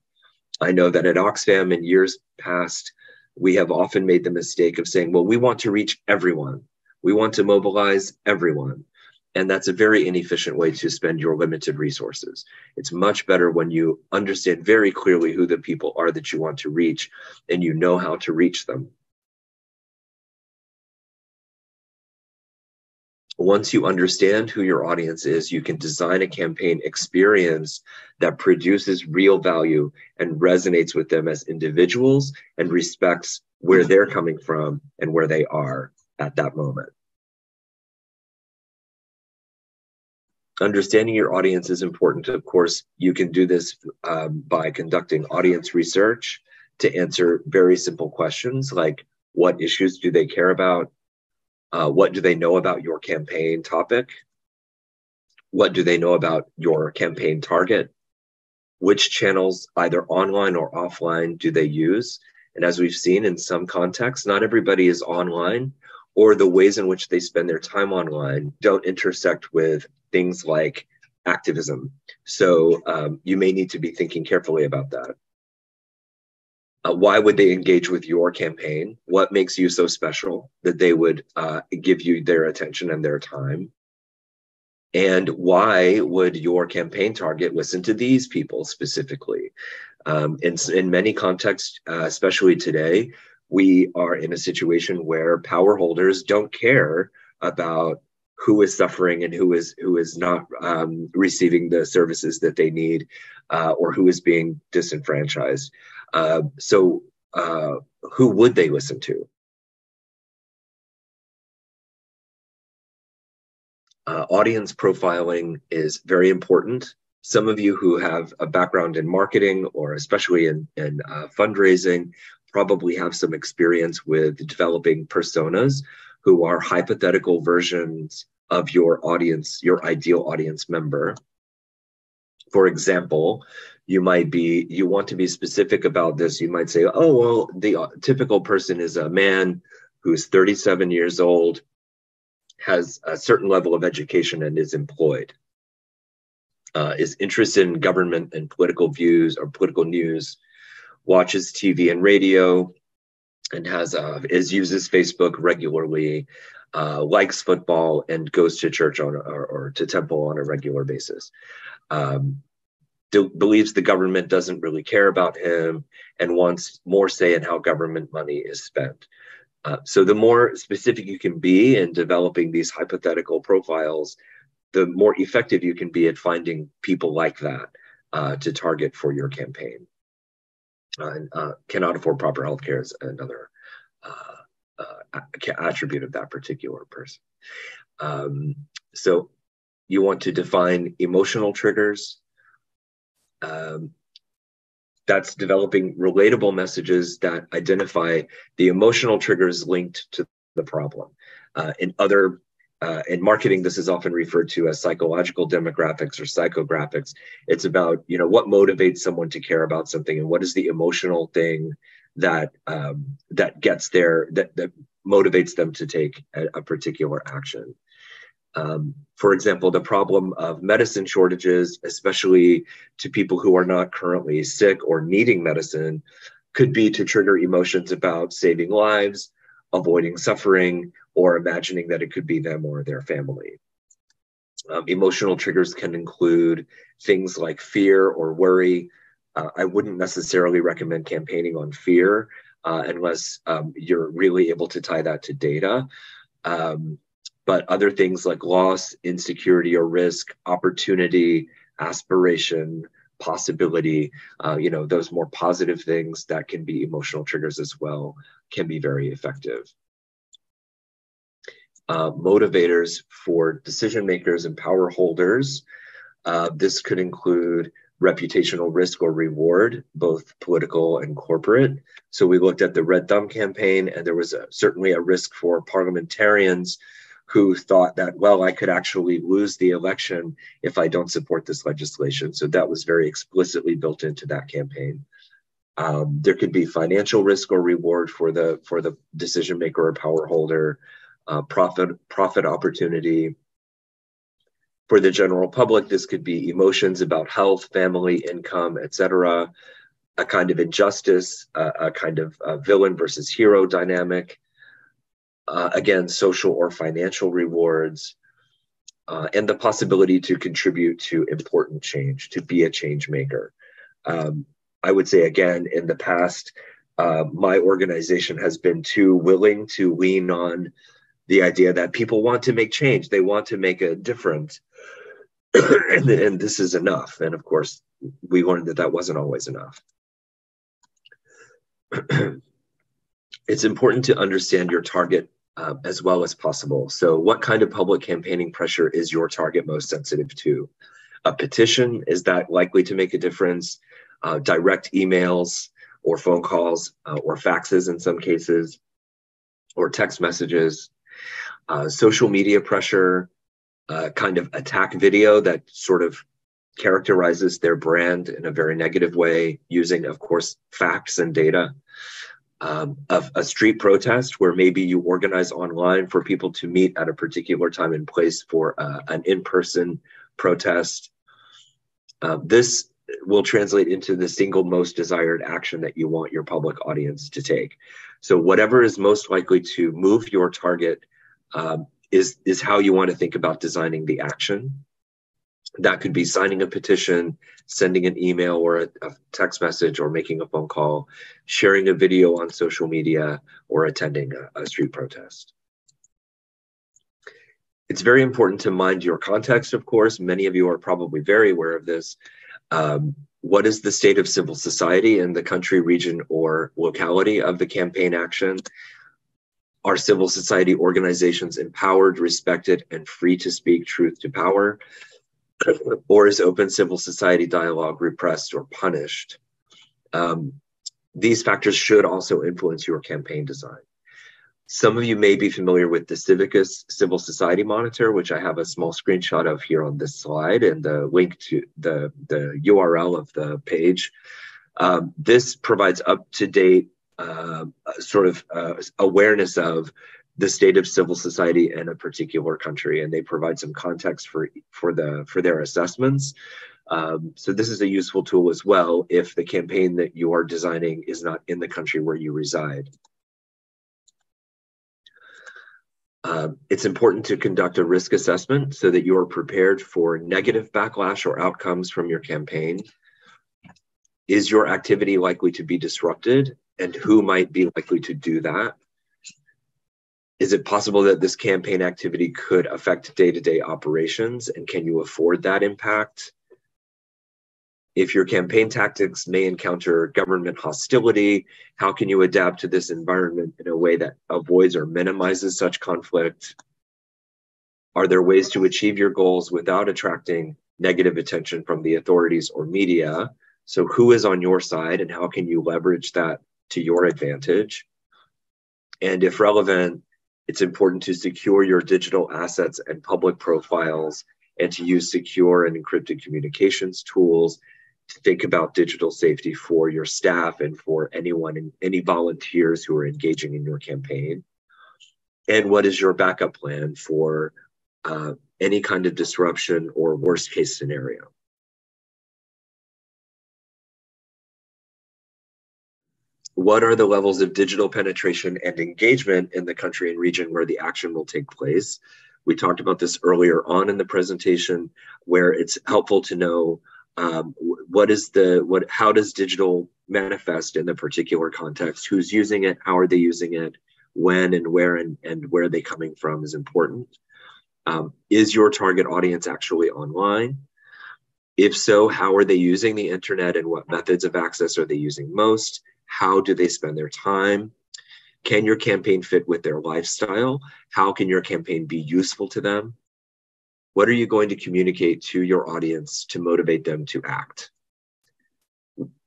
I know that at Oxfam in years past, we have often made the mistake of saying, well, we want to reach everyone. We want to mobilize everyone. And that's a very inefficient way to spend your limited resources. It's much better when you understand very clearly who the people are that you want to reach and you know how to reach them. Once you understand who your audience is, you can design a campaign experience that produces real value and resonates with them as individuals and respects where they're coming from and where they are at that moment. Understanding your audience is important. Of course, you can do this by conducting audience research to answer very simple questions like, what issues do they care about? What do they know about your campaign topic? What do they know about your campaign target? Which channels, either online or offline, do they use? And as we've seen in some contexts, not everybody is online, or the ways in which they spend their time online don't intersect with things like activism. So you may need to be thinking carefully about that. Why would they engage with your campaign? What makes you so special that they would give you their attention and their time? And why would your campaign target listen to these people specifically? In many contexts, especially today, we are in a situation where power holders don't care about who is suffering and who is not receiving the services that they need, or who is being disenfranchised. So who would they listen to? Audience profiling is very important. Some of you who have a background in marketing, or especially in fundraising, probably have some experience with developing personas who are hypothetical versions of your audience, your ideal audience member. For example, you want to be specific about this. You might say, oh, well, the typical person is a man who's 37 years old, has a certain level of education and is employed, is interested in government and political views or political news, watches TV and radio, and uses Facebook regularly, likes football, and goes to church or to temple on a regular basis. Believes the government doesn't really care about him and wants more say in how government money is spent. So the more specific you can be in developing these hypothetical profiles, the more effective you can be at finding people like that to target for your campaign. Cannot afford proper health care is another attribute of that particular person. So you want to define emotional triggers. That's developing relatable messages that identify the emotional triggers linked to the problem. In marketing, this is often referred to as psychological demographics or psychographics. It's about, what motivates someone to care about something, and what is the emotional thing that gets there, that motivates them to take a particular action. For example, the problem of medicine shortages, especially to people who are not currently sick or needing medicine, could be to trigger emotions about saving lives, avoiding suffering, or imagining that it could be them or their family. Emotional triggers can include things like fear or worry. I wouldn't necessarily recommend campaigning on fear unless you're really able to tie that to data. But other things like loss, insecurity or risk, opportunity, aspiration, possibility, those more positive things that can be emotional triggers as well, can be very effective. Motivators for decision makers and power holders. This could include reputational risk or reward, both political and corporate. So we looked at the Red Thumb campaign, and there was certainly a risk for parliamentarians who thought that, well, I could actually lose the election if I don't support this legislation. So that was very explicitly built into that campaign. There could be financial risk or reward for the decision maker or power holder, profit opportunity, For the general public, this could be emotions about health, family, income, etc., a kind of injustice, a kind of villain versus hero dynamic, again, social or financial rewards, and the possibility to contribute to important change, to be a change maker. I would say, again, in the past, my organization has been too willing to lean on the idea that people want to make change. They want to make a difference. And this is enough. And of course, we learned that that wasn't always enough. It's important to understand your target as well as possible. So what kind of public campaigning pressure is your target most sensitive to? A petition, is that likely to make a difference? Direct emails or phone calls or faxes in some cases, or text messages. Social media pressure, kind of attack video that sort of characterizes their brand in a very negative way, using, of course, facts and data. Of a street protest where maybe you organize online for people to meet at a particular time and place for an in-person protest. This will translate into the single most desired action that you want your public audience to take. So whatever is most likely to move your target is how you want to think about designing the action. That could be signing a petition, sending an email or a text message, or making a phone call, sharing a video on social media, or attending a street protest. It's very important to mind your context, of course. Many of you are probably very aware of this. What is the state of civil society in the country, region, or locality of the campaign action? Are civil society organizations empowered, respected, and free to speak truth to power? Or is open civil society dialogue repressed or punished? These factors should also influence your campaign design. Some of you may be familiar with the Civicus Civil Society Monitor, which I have a small screenshot of here on this slide, and the link to the URL of the page. This provides up-to-date awareness of the state of civil society in a particular country, and they provide some context for their assessments. So this is a useful tool as well if the campaign that you are designing is not in the country where you reside. It's important to conduct a risk assessment so that you are prepared for negative backlash or outcomes from your campaign. Is your activity likely to be disrupted, and who might be likely to do that? Is it possible that this campaign activity could affect day-to-day operations, and can you afford that impact? If your campaign tactics may encounter government hostility, how can you adapt to this environment in a way that avoids or minimizes such conflict? Are there ways to achieve your goals without attracting negative attention from the authorities or media? So who is on your side, and how can you leverage that to your advantage? And if relevant, it's important to secure your digital assets and public profiles, and to use secure and encrypted communications tools, to think about digital safety for your staff and for any volunteers who are engaging in your campaign. And what is your backup plan for any kind of disruption or worst case scenario? What are the levels of digital penetration and engagement in the country and region where the action will take place? We talked about this earlier on in the presentation, where it's helpful to know how does digital manifest in the particular context, who's using it, how are they using it, when and where are they coming from is important. Is your target audience actually online? If so, how are they using the internet, and what methods of access are they using most? How do they spend their time? Can your campaign fit with their lifestyle? How can your campaign be useful to them? What are you going to communicate to your audience to motivate them to act?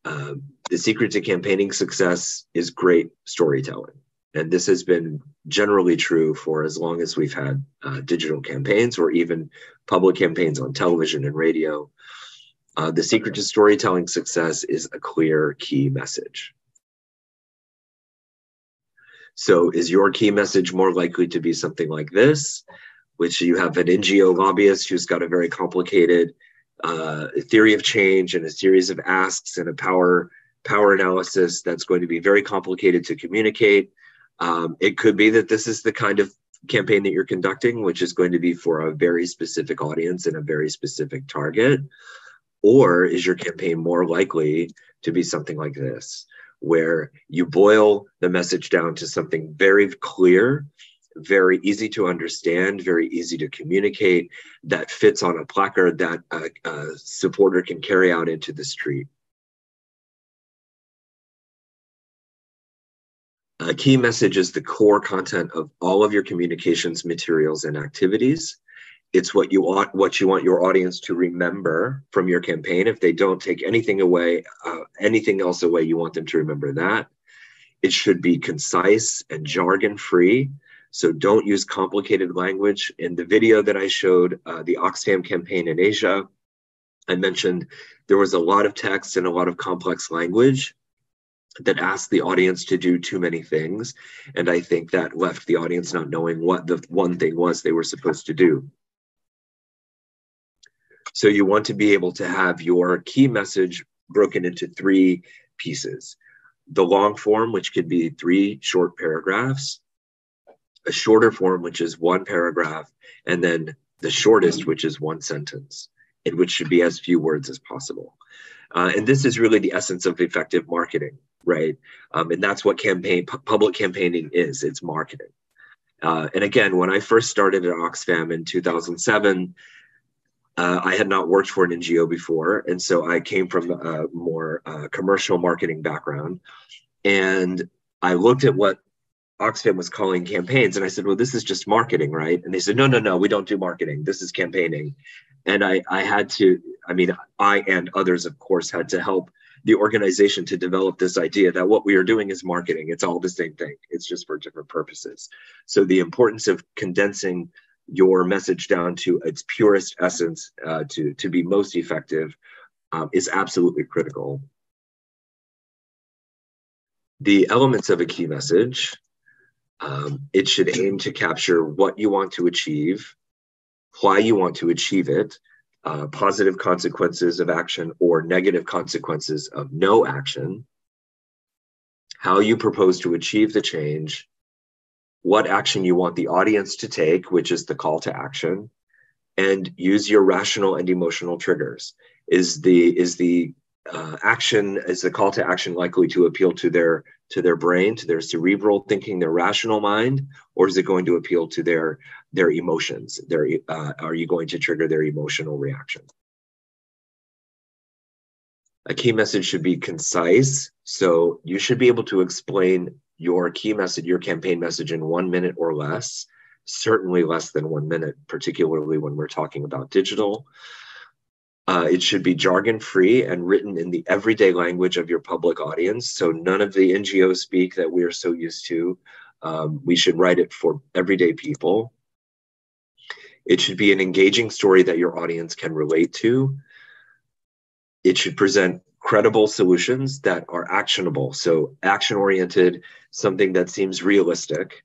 The secret to campaigning success is great storytelling. And this has been generally true for as long as we've had digital campaigns, or even public campaigns on television and radio. The secret to storytelling success is a clear key message. So is your key message more likely to be something like this? which you have an NGO lobbyist who's got a very complicated theory of change and a series of asks and a power analysis that's going to be very complicated to communicate. It could be that this is the kind of campaign that you're conducting, which is going to be for a very specific audience and a very specific target. Or is your campaign more likely to be something like this, where you boil the message down to something very clear, very easy to understand, very easy to communicate, that fits on a placard that a supporter can carry out into the street? A key message is the core content of all of your communications materials and activities. It's what you want your audience to remember from your campaign. If they don't take anything away, anything else away, you want them to remember that. It should be concise and jargon-free. So don't use complicated language. In the video that I showed, the Oxfam campaign in Asia, I mentioned there was a lot of text and a lot of complex language that asked the audience to do too many things. And I think that left the audience not knowing what the one thing was they were supposed to do. So you want to be able to have your key message broken into 3 pieces. The long form, which could be 3 short paragraphs, a shorter form, which is 1 paragraph, and then the shortest, which is 1 sentence, and which should be as few words as possible. And this is really the essence of effective marketing, right? And that's what public campaigning is. It's marketing. And again, when I first started at Oxfam in 2007, I had not worked for an NGO before. And so I came from a more commercial marketing background. And I looked at what Oxfam was calling campaigns. And I said, well, this is just marketing, right? And they said, no, we don't do marketing. This is campaigning. And I and others, of course, had to help the organization to develop this idea that what we are doing is marketing. It's all the same thing. It's just for different purposes. So the importance of condensing your message down to its purest essence to be most effective is absolutely critical. The elements of a key message, it should aim to capture what you want to achieve, why you want to achieve it, positive consequences of action or negative consequences of no action, how you propose to achieve the change, what action you want the audience to take, which is the call to action, and use your rational and emotional triggers. Is the call to action likely to appeal to their brain, to their cerebral thinking, their rational mind, or is it going to appeal to their emotions? Are you going to trigger their emotional reaction? A key message should be concise, so you should be able to explain your key message, your campaign message, in 1 minute or less, certainly less than 1 minute, particularly when we're talking about digital. It should be jargon-free and written in the everyday language of your public audience. So none of the NGO speak that we are so used to. We should write it for everyday people. It should be an engaging story that your audience can relate to. It should present credible solutions that are actionable. So action-oriented, something that seems realistic.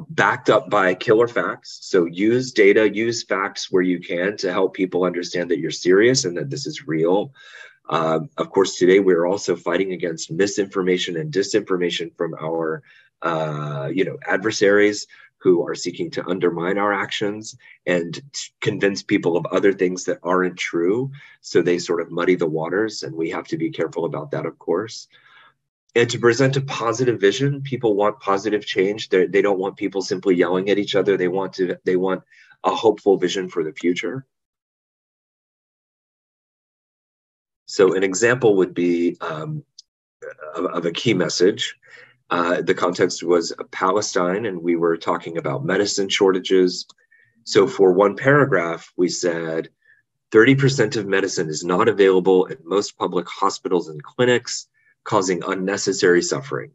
Backed up by killer facts. So use data, use facts where you can to help people understand that you're serious and that this is real. Of course, today we're also fighting against misinformation and disinformation from our adversaries who are seeking to undermine our actions and convince people of other things that aren't true. So they sort of muddy the waters, and we have to be careful about that, of course. And to present a positive vision. People want positive change. They don't want people simply yelling at each other. They want a hopeful vision for the future. So an example would be of a key message. The context was Palestine, and we were talking about medicine shortages. So for 1 paragraph, we said 30% of medicine is not available in most public hospitals and clinics, causing unnecessary suffering.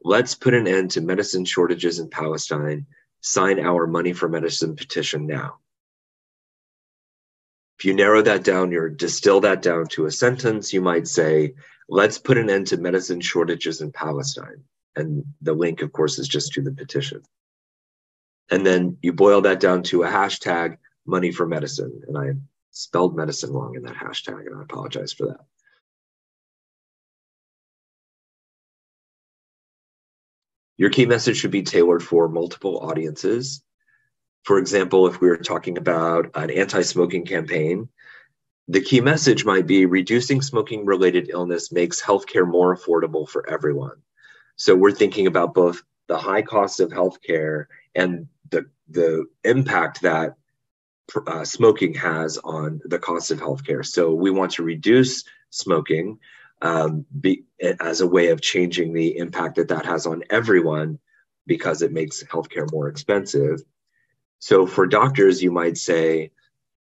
Let's put an end to medicine shortages in Palestine. Sign our Money for Medicine petition now. If you narrow that down, or distill that down to a sentence, you might say, let's put an end to medicine shortages in Palestine. And the link, of course, is just to the petition. And then you boil that down to a hashtag, money for medicine. And I spelled medicine wrong in that hashtag, and I apologize for that. Your key message should be tailored for multiple audiences. For example, if we were talking about an anti-smoking campaign, the key message might be reducing smoking-related illness makes healthcare more affordable for everyone. So we're thinking about both the high costs of healthcare and the impact that smoking has on the cost of healthcare. So we want to reduce smoking as a way of changing the impact that has on everyone because it makes healthcare more expensive. So for doctors, you might say,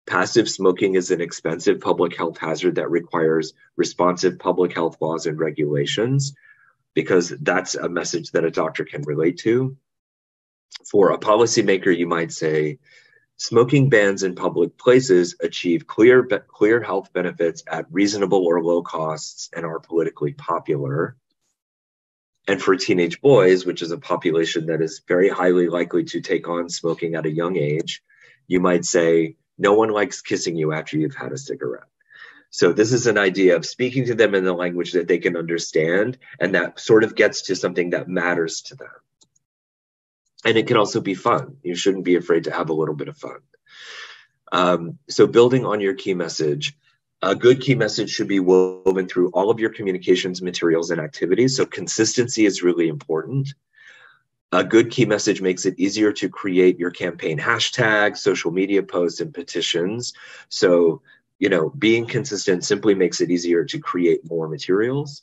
passive smoking is an expensive public health hazard that requires responsive public health laws and regulations, because that's a message that a doctor can relate to. For a policymaker, you might say, smoking bans in public places achieve clear health benefits at reasonable or low costs and are politically popular. And for teenage boys, which is a population that is very highly likely to take on smoking at a young age, you might say, no one likes kissing you after you've had a cigarette. So this is an idea of speaking to them in the language that they can understand, and that sort of gets to something that matters to them. And it can also be fun. You shouldn't be afraid to have a little bit of fun. So building on your key message, a good key message should be woven through all of your communications materials and activities. So consistency is really important. A good key message makes it easier to create your campaign hashtags, social media posts, and petitions. So, you know, being consistent simply makes it easier to create more materials.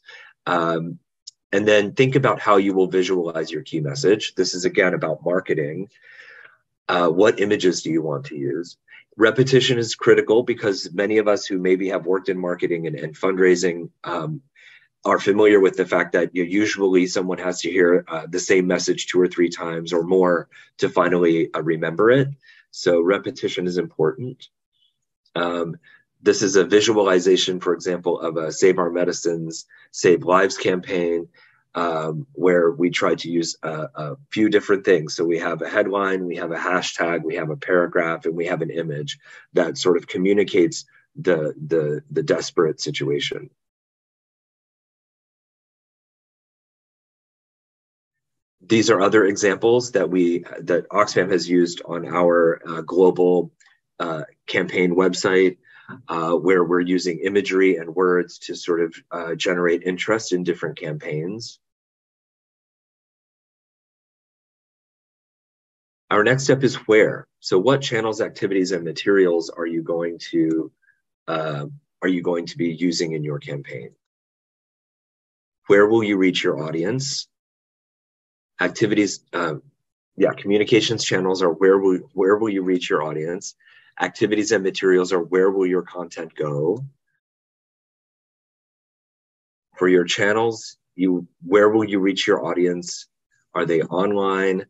And then think about how you will visualize your key message. This is, again, about marketing. What images do you want to use? Repetition is critical because many of us who maybe have worked in marketing and fundraising are familiar with the fact that usually someone has to hear the same message 2 or 3 times or more to finally remember it. So repetition is important. This is a visualization, for example, of a Save Our Medicines, Save Lives campaign, where we try to use a few different things. So we have a headline, we have a hashtag, we have a paragraph, and we have an image that sort of communicates the desperate situation. These are other examples that Oxfam has used on our global campaign website, where we're using imagery and words to sort of generate interest in different campaigns. Our next step is where. So what channels, activities, and materials are you going to be using in your campaign? Where will you reach your audience? Activities, communications channels are where will you reach your audience? Activities and materials are where will your content go? For your channels, where will you reach your audience? Are they online?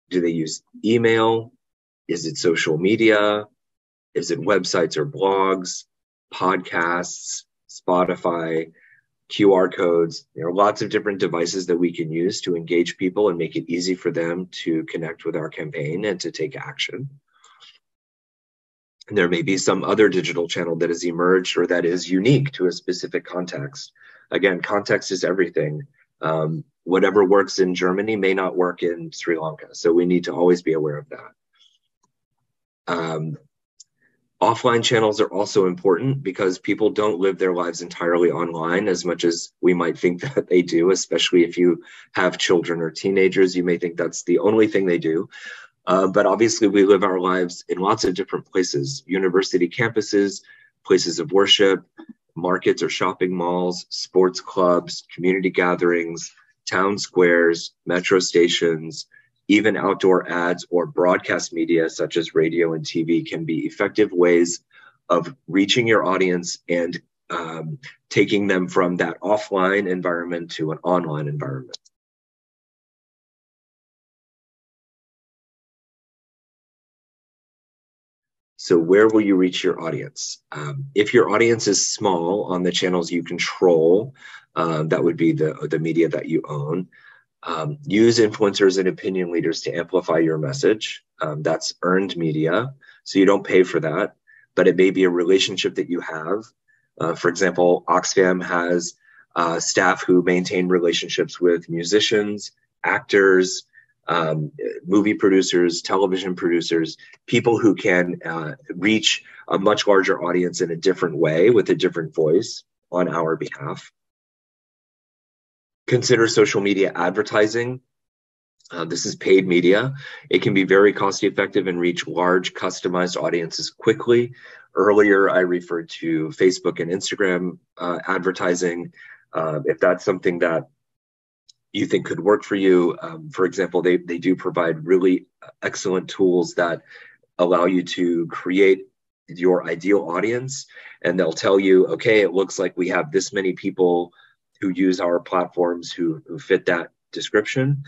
Do they use email? Is it social media? Is it websites or blogs, podcasts, Spotify, QR codes? There are lots of different devices that we can use to engage people and make it easy for them to connect with our campaign and to take action. And there may be some other digital channel that has emerged or that is unique to a specific context. Again, context is everything. Whatever works in Germany may not work in Sri Lanka. So we need to always be aware of that. Offline channels are also important because people don't live their lives entirely online as much as we might think that they do, especially if you have children or teenagers. You may think that's the only thing they do. But obviously we live our lives in lots of different places: university campuses, places of worship, markets or shopping malls, sports clubs, community gatherings, town squares, metro stations. Even outdoor ads or broadcast media such as radio and TV can be effective ways of reaching your audience and taking them from that offline environment to an online environment. So where will you reach your audience? If your audience is small on the channels you control, that would be the media that you own. Use influencers and opinion leaders to amplify your message. That's earned media, so you don't pay for that, but it may be a relationship that you have. For example, Oxfam has staff who maintain relationships with musicians, actors, movie producers, television producers, people who can reach a much larger audience in a different way with a different voice on our behalf. Consider social media advertising. This is paid media. It can be very cost effective and reach large customized audiences quickly. Earlier, I referred to Facebook and Instagram advertising. If that's something that you think could work for you, for example, they do provide really excellent tools that allow you to create your ideal audience, and they'll tell you, okay, it looks like we have this many people who use our platforms who fit that description.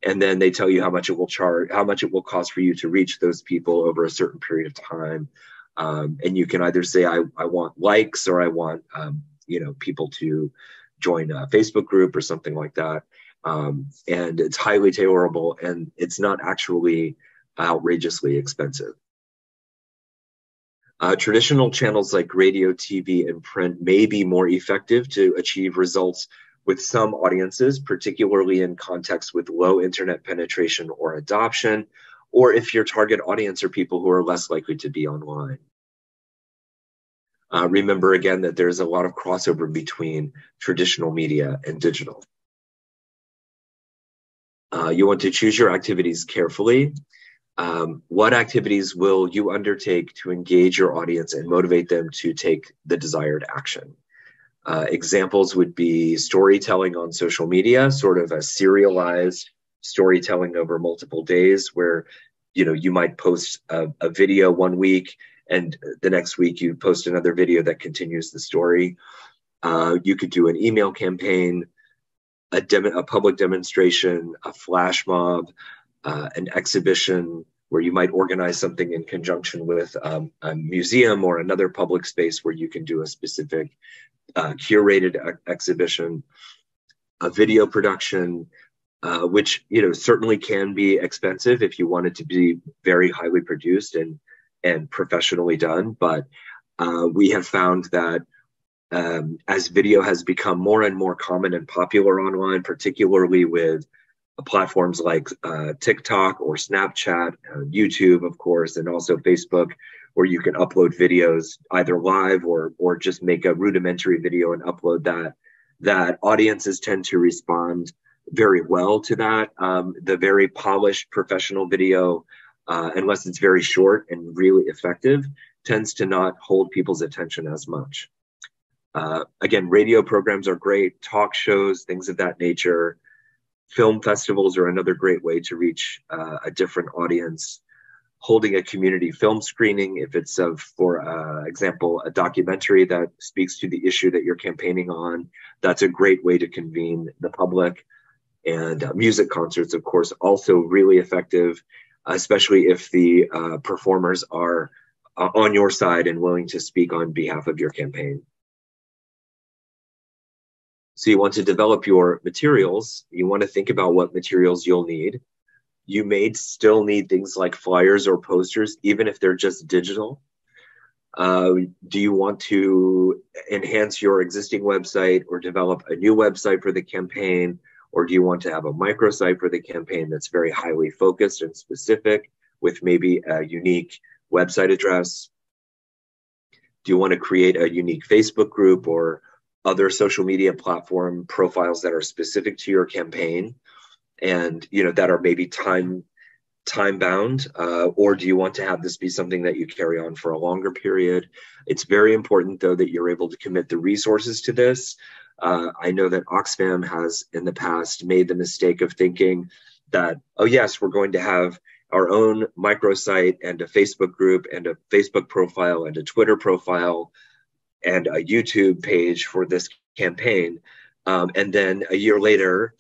And then they tell you how much it will charge, how much it will cost for you to reach those people over a certain period of time. And you can either say, I want likes, or I want, people to join a Facebook group or something like that. And it's highly tailorable, and it's not actually outrageously expensive. Traditional channels like radio, TV, and print may be more effective to achieve results with some audiences, particularly in contexts with low internet penetration or adoption, or if your target audience are people who are less likely to be online. Remember again that there's a lot of crossover between traditional media and digital. You want to choose your activities carefully. What activities will you undertake to engage your audience and motivate them to take the desired action? Examples would be storytelling on social media, sort of a serialized storytelling over multiple days, where you might post a video one week, and the next week you post another video that continues the story. You could do an email campaign, a public demonstration, a flash mob, an exhibition, where you might organize something in conjunction with a museum or another public space where you can do a specific curated exhibition, a video production, which certainly can be expensive if you want it to be very highly produced and professionally done. But we have found that as video has become more and more common and popular online, particularly with platforms like TikTok or Snapchat, YouTube, of course, and also Facebook, where you can upload videos either live or just make a rudimentary video and upload that audiences tend to respond very well to that. The very polished professional video, unless it's very short and really effective, tends to not hold people's attention as much. Again, radio programs are great, talk shows, things of that nature. Film festivals are another great way to reach a different audience. Holding a community film screening, if it's for example, a documentary that speaks to the issue that you're campaigning on, that's a great way to convene the public. And music concerts, of course, also really effective, especially if the performers are on your side and willing to speak on behalf of your campaign. So you want to develop your materials. You want to think about what materials you'll need. You may still need things like flyers or posters, even if they're just digital. Do you want to enhance your existing website or develop a new website for the campaign? Or do you want to have a microsite for the campaign that's very highly focused and specific with maybe a unique website address? Do you want to create a unique Facebook group or other social media platform profiles that are specific to your campaign and that are maybe time bound, or do you want to have this be something that you carry on for a longer period? It's very important, though, that you're able to commit the resources to this. I know that Oxfam has in the past made the mistake of thinking that, oh yes, we're going to have our own microsite and a Facebook group and a Facebook profile and a Twitter profile and a YouTube page for this campaign. And then a year later,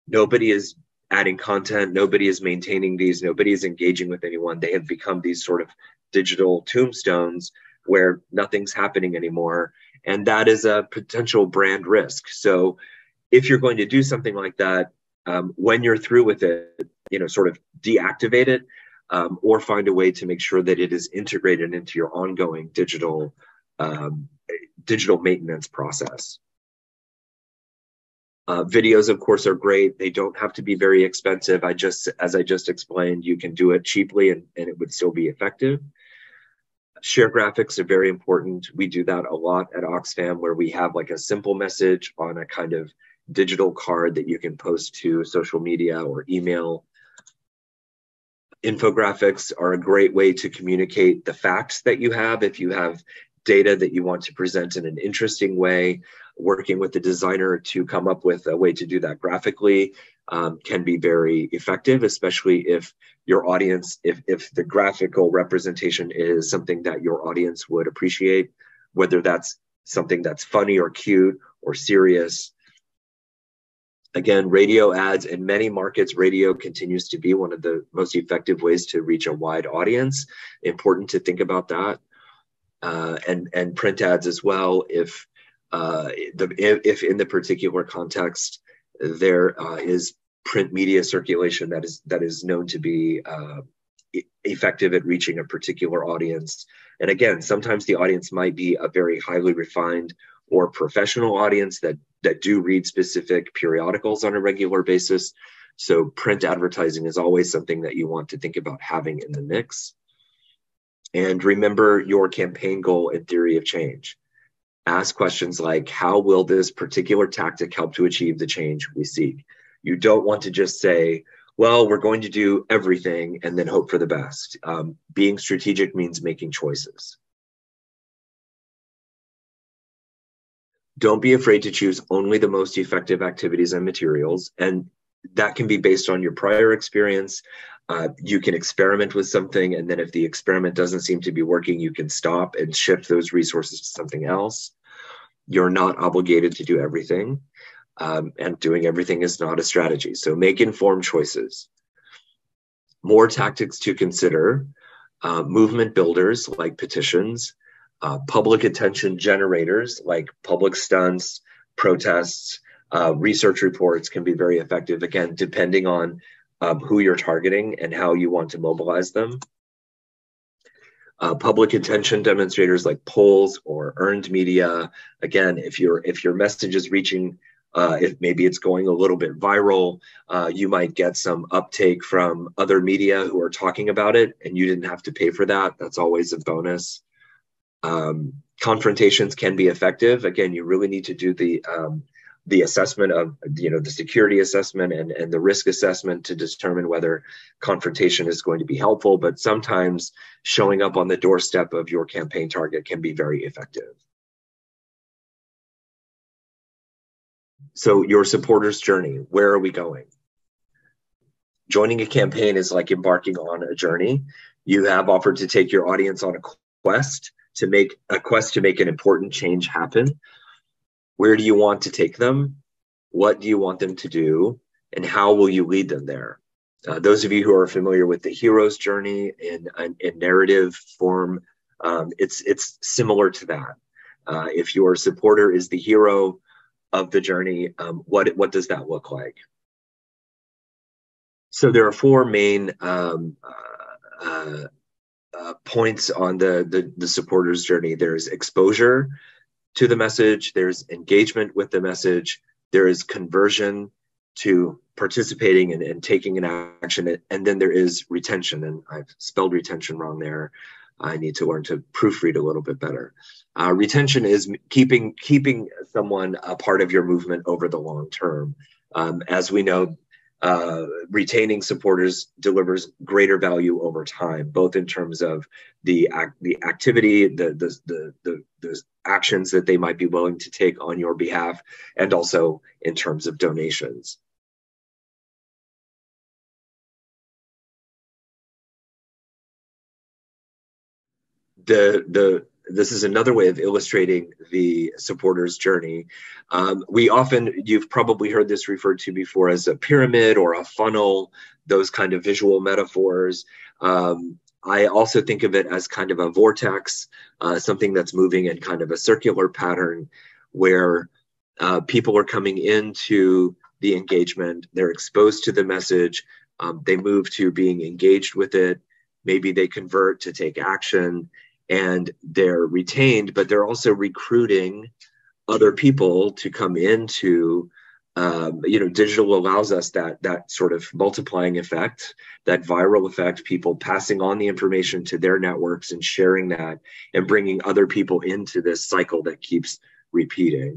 nobody is adding content, nobody is maintaining these, nobody is engaging with anyone. They have become these sort of digital tombstones where nothing's happening anymore. And that is a potential brand risk. So if you're going to do something like that, When you're through with it, sort of deactivate it, or find a way to make sure that it is integrated into your ongoing digital maintenance process. Videos, of course, are great. They don't have to be very expensive. As I just explained, you can do it cheaply and it would still be effective. Share graphics are very important. We do that a lot at Oxfam, where we have like a simple message on a kind of digital card that you can post to social media or email. Infographics are a great way to communicate the facts that you have. If you have data that you want to present in an interesting way, working with the designer to come up with a way to do that graphically can be very effective, especially if your audience, if the graphical representation is something that your audience would appreciate, whether that's something that's funny or cute or serious. Again, radio ads in many markets, radio continues to be one of the most effective ways to reach a wide audience. Important to think about that. And print ads as well. If in the particular context there is print media circulation that is known to be effective at reaching a particular audience. And again, sometimes the audience might be a very highly refined or professional audience that do read specific periodicals on a regular basis. So print advertising is always something that you want to think about having in the mix. And remember your campaign goal and theory of change. Ask questions like, how will this particular tactic help to achieve the change we seek? You don't want to just say, well, we're going to do everything and then hope for the best. Being strategic means making choices. Don't be afraid to choose only the most effective activities and materials. And that can be based on your prior experience. You can experiment with something, and then if the experiment doesn't seem to be working, you can stop and shift those resources to something else. You're not obligated to do everything, and doing everything is not a strategy. So make informed choices. More tactics to consider: movement builders like petitions, public attention generators like public stunts, protests, research reports can be very effective, again, depending on who you're targeting and how you want to mobilize them. Public attention demonstrators like polls or earned media. Again, if your message is reaching, if maybe it's going a little bit viral, you might get some uptake from other media who are talking about it, and you didn't have to pay for that. That's always a bonus. Confrontations can be effective. Again, you really need to do the assessment of, the security assessment and the risk assessment to determine whether confrontation is going to be helpful. But sometimes showing up on the doorstep of your campaign target can be very effective. So your supporters' journey, where are we going? Joining a campaign is like embarking on a journey. You have offered to take your audience on a quest to make an important change happen. Where do you want to take them? What do you want them to do? And how will you lead them there? Those of you who are familiar with the hero's journey in narrative form, it's similar to that. If your supporter is the hero of the journey, what does that look like? So there are four main points on the supporter's journey. There's exposure to the message, there's engagement with the message, there is conversion to participating and taking an action, and then there is retention. And I've spelled retention wrong there. I need to learn to proofread a little bit better. Retention is keeping someone a part of your movement over the long term. As we know, retaining supporters delivers greater value over time, both in terms of the activity, the actions that they might be willing to take on your behalf, and also in terms of donations. This is another way of illustrating the supporter's journey. You've probably heard this referred to before as a pyramid or a funnel, those kind of visual metaphors. I also think of it as kind of a vortex, something that's moving in kind of a circular pattern where people are coming into the engagement, they're exposed to the message, they move to being engaged with it, maybe they convert to take action, and they're retained, but they're also recruiting other people to come into, digital allows us that sort of multiplying effect, that viral effect, people passing on the information to their networks and sharing that and bringing other people into this cycle that keeps repeating.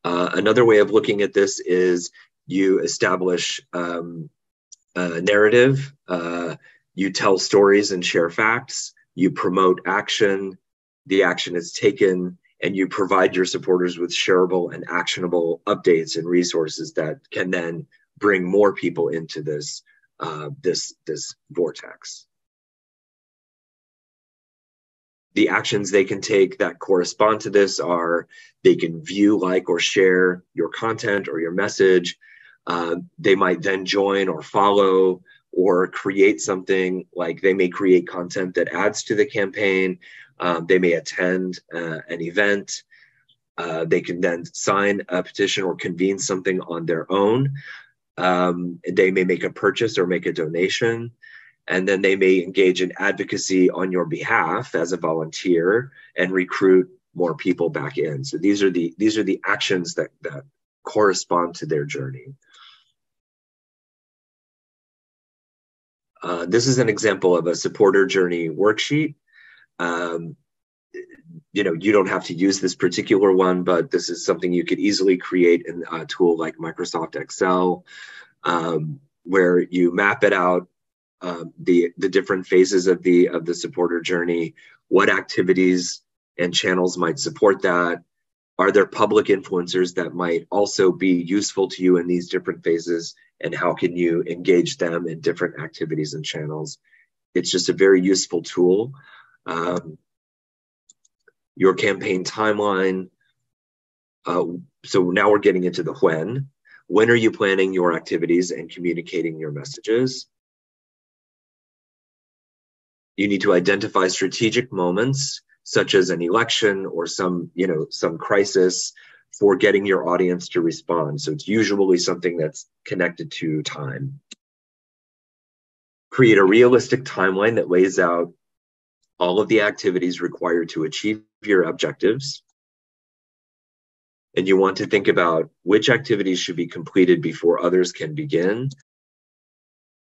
Another way of looking at this is you establish a narrative, you tell stories and share facts, you promote action, the action is taken, and you provide your supporters with shareable and actionable updates and resources that can then bring more people into this, this vortex. The actions they can take that correspond to this are they can view, like, or share your content or your message. They might then join or follow or create something, like they may create content that adds to the campaign. They may attend an event. They can then sign a petition or convene something on their own. They may make a purchase or make a donation. And then they may engage in advocacy on your behalf as a volunteer and recruit more people back in. So these are the actions that correspond to their journey. This is an example of a supporter journey worksheet. You don't have to use this particular one, but this is something you could easily create in a tool like Microsoft Excel, where you map it out, the different phases of the supporter journey, what activities and channels might support that. Are there public influencers that might also be useful to you in these different phases, and how can you engage them in different activities and channels? It's just a very useful tool. Your campaign timeline. So now we're getting into the when. When are you planning your activities and communicating your messages? You need to identify strategic moments, such as an election or some crisis, for getting your audience to respond. So it's usually something that's connected to time. Create a realistic timeline that lays out all of the activities required to achieve your objectives. And you want to think about which activities should be completed before others can begin.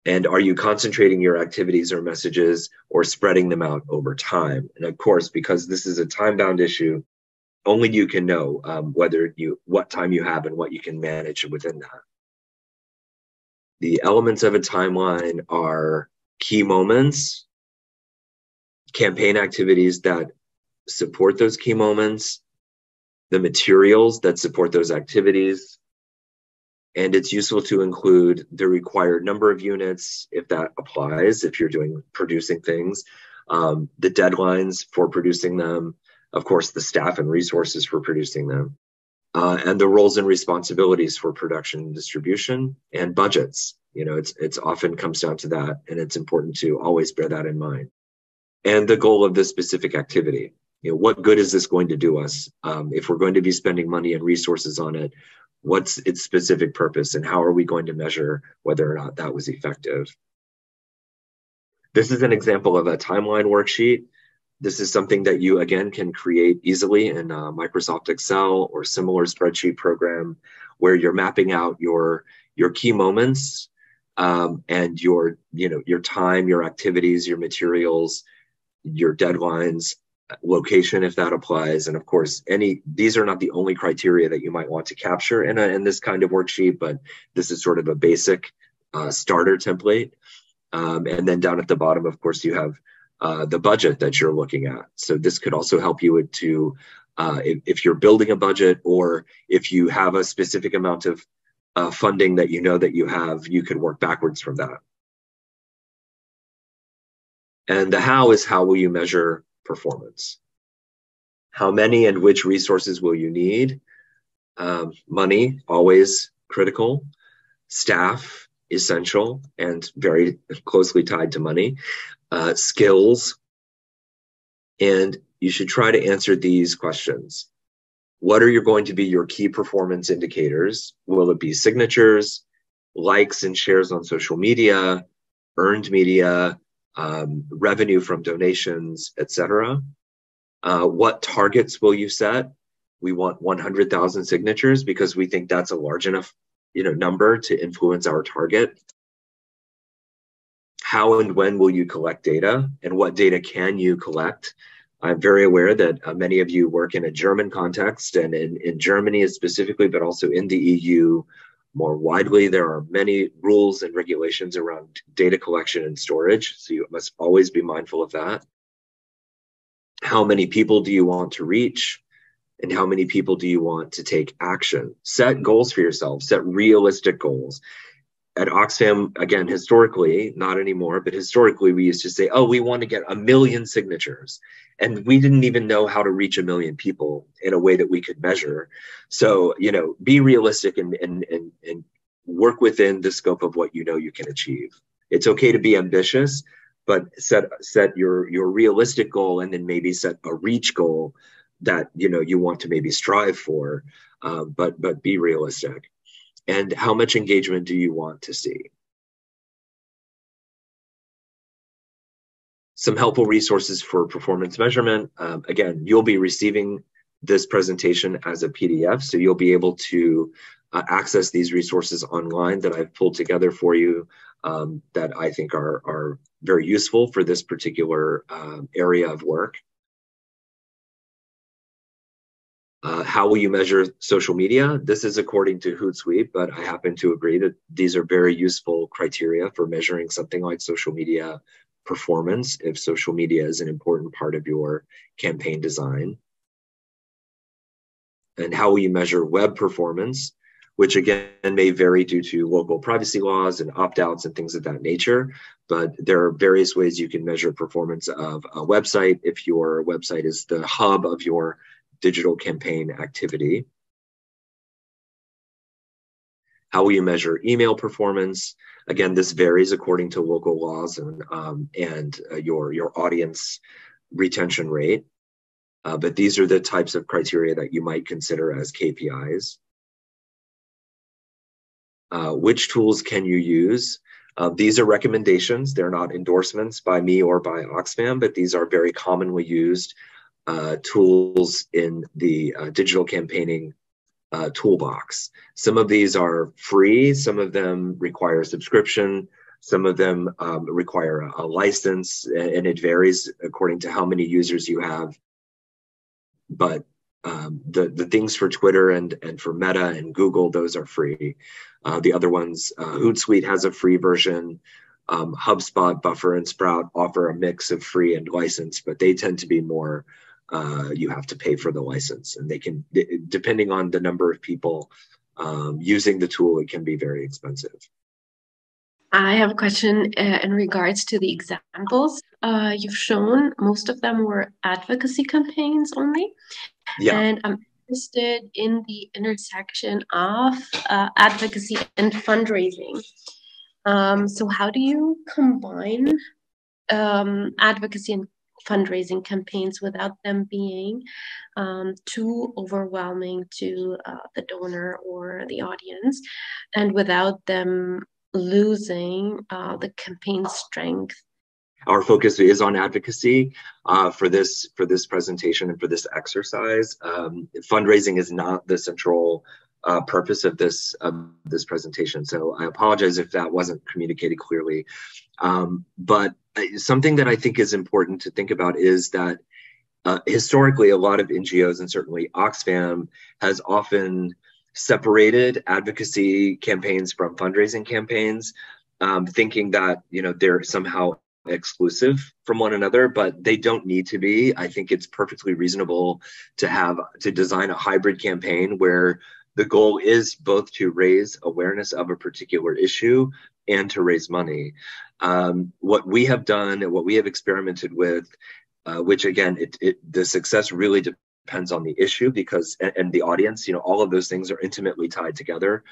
And are you concentrating your activities or messages or spreading them out over time? And of course, because this is a time-bound issue, only you can know what time you have and what you can manage within that. The elements of a timeline are key moments, campaign activities that support those key moments, the materials that support those activities, and it's useful to include the required number of units, if that applies, if you're producing things, the deadlines for producing them, of course, the staff and resources for producing them, and the roles and responsibilities for production and distribution, and budgets. It's often comes down to that, and it's important to always bear that in mind. And the goal of this specific activity. What good is this going to do us? If we're going to be spending money and resources on it, what's its specific purpose, and how are we going to measure whether or not that was effective? This is an example of a timeline worksheet. This is something that you, again, can create easily in Microsoft Excel or similar spreadsheet program, where you're mapping out your key moments and your time, your activities, your materials, your deadlines, location, if that applies. And of course, these are not the only criteria that you might want to capture in this kind of worksheet, but this is sort of a basic starter template. And then down at the bottom, of course, you have the budget that you're looking at. So this could also help you to, if you're building a budget, or if you have a specific amount of funding that that you have, you can work backwards from that. And the how is, how will you measure performance? How many and which resources will you need? Money, always critical. Staff, essential and very closely tied to money. Skills. And you should try to answer these questions. What are going to be your key performance indicators? Will it be signatures, likes and shares on social media, earned media, revenue from donations, etc.? What targets will you set? We want 100,000 signatures because we think that's a large enough, number to influence our target. How and when will you collect data, and what data can you collect? I'm very aware that many of you work in a German context, and in Germany specifically, but also in the EU more widely, there are many rules and regulations around data collection and storage. So you must always be mindful of that. How many people do you want to reach? And how many people do you want to take action? Set goals for yourself, set realistic goals. At Oxfam, again, historically, not anymore, but historically, we used to say, oh, we want to get 1 million signatures. And we didn't even know how to reach 1 million people in a way that we could measure. So, be realistic and work within the scope of what you can achieve. It's okay to be ambitious, but set your realistic goal, and then maybe set a reach goal that, you want to maybe strive for, but be realistic. And how much engagement do you want to see? Some helpful resources for performance measurement. Again, you'll be receiving this presentation as a PDF, so you'll be able to access these resources online that I've pulled together for you that I think are very useful for this particular area of work. How will you measure social media? This is according to Hootsuite, but I happen to agree that these are very useful criteria for measuring something like social media performance, if social media is an important part of your campaign design. And how will you measure web performance, which again may vary due to local privacy laws and opt-outs and things of that nature. But there are various ways you can measure performance of a website if your website is the hub of your digital campaign activity. How will you measure email performance? Again, this varies according to local laws and your audience retention rate. But these are the types of criteria that you might consider as KPIs. Which tools can you use? These are recommendations. They're not endorsements by me or by Oxfam, but these are very commonly used tools in the digital campaigning toolbox. Some of these are free, some of them require subscription, some of them require a license, and it varies according to how many users you have. But the things for Twitter and for Meta and Google, those are free. The other ones, Hootsuite has a free version. HubSpot, Buffer, and Sprout offer a mix of free and license, but they tend to be more you have to pay for the license, and they can, depending on the number of people using the tool, it can be very expensive. I have a question in regards to the examples you've shown. Most of them were advocacy campaigns only. Yeah. And I'm interested in the intersection of advocacy and fundraising. So how do you combine advocacy and fundraising campaigns without them being too overwhelming to the donor or the audience, and without them losing the campaign strength? Our focus is on advocacy for this presentation and for this exercise. Fundraising is not the central purpose of this presentation, so I apologize if that wasn't communicated clearly. But something that I think is important to think about is that historically, a lot of NGOs, and certainly Oxfam, has often separated advocacy campaigns from fundraising campaigns, thinking that they're somehow exclusive from one another, but they don't need to be. I think it's perfectly reasonable to design a hybrid campaign where the goal is both to raise awareness of a particular issue and to raise money. What we have done and what we have experimented with, which again, the success really depends on the issue and the audience, all of those things are intimately tied together.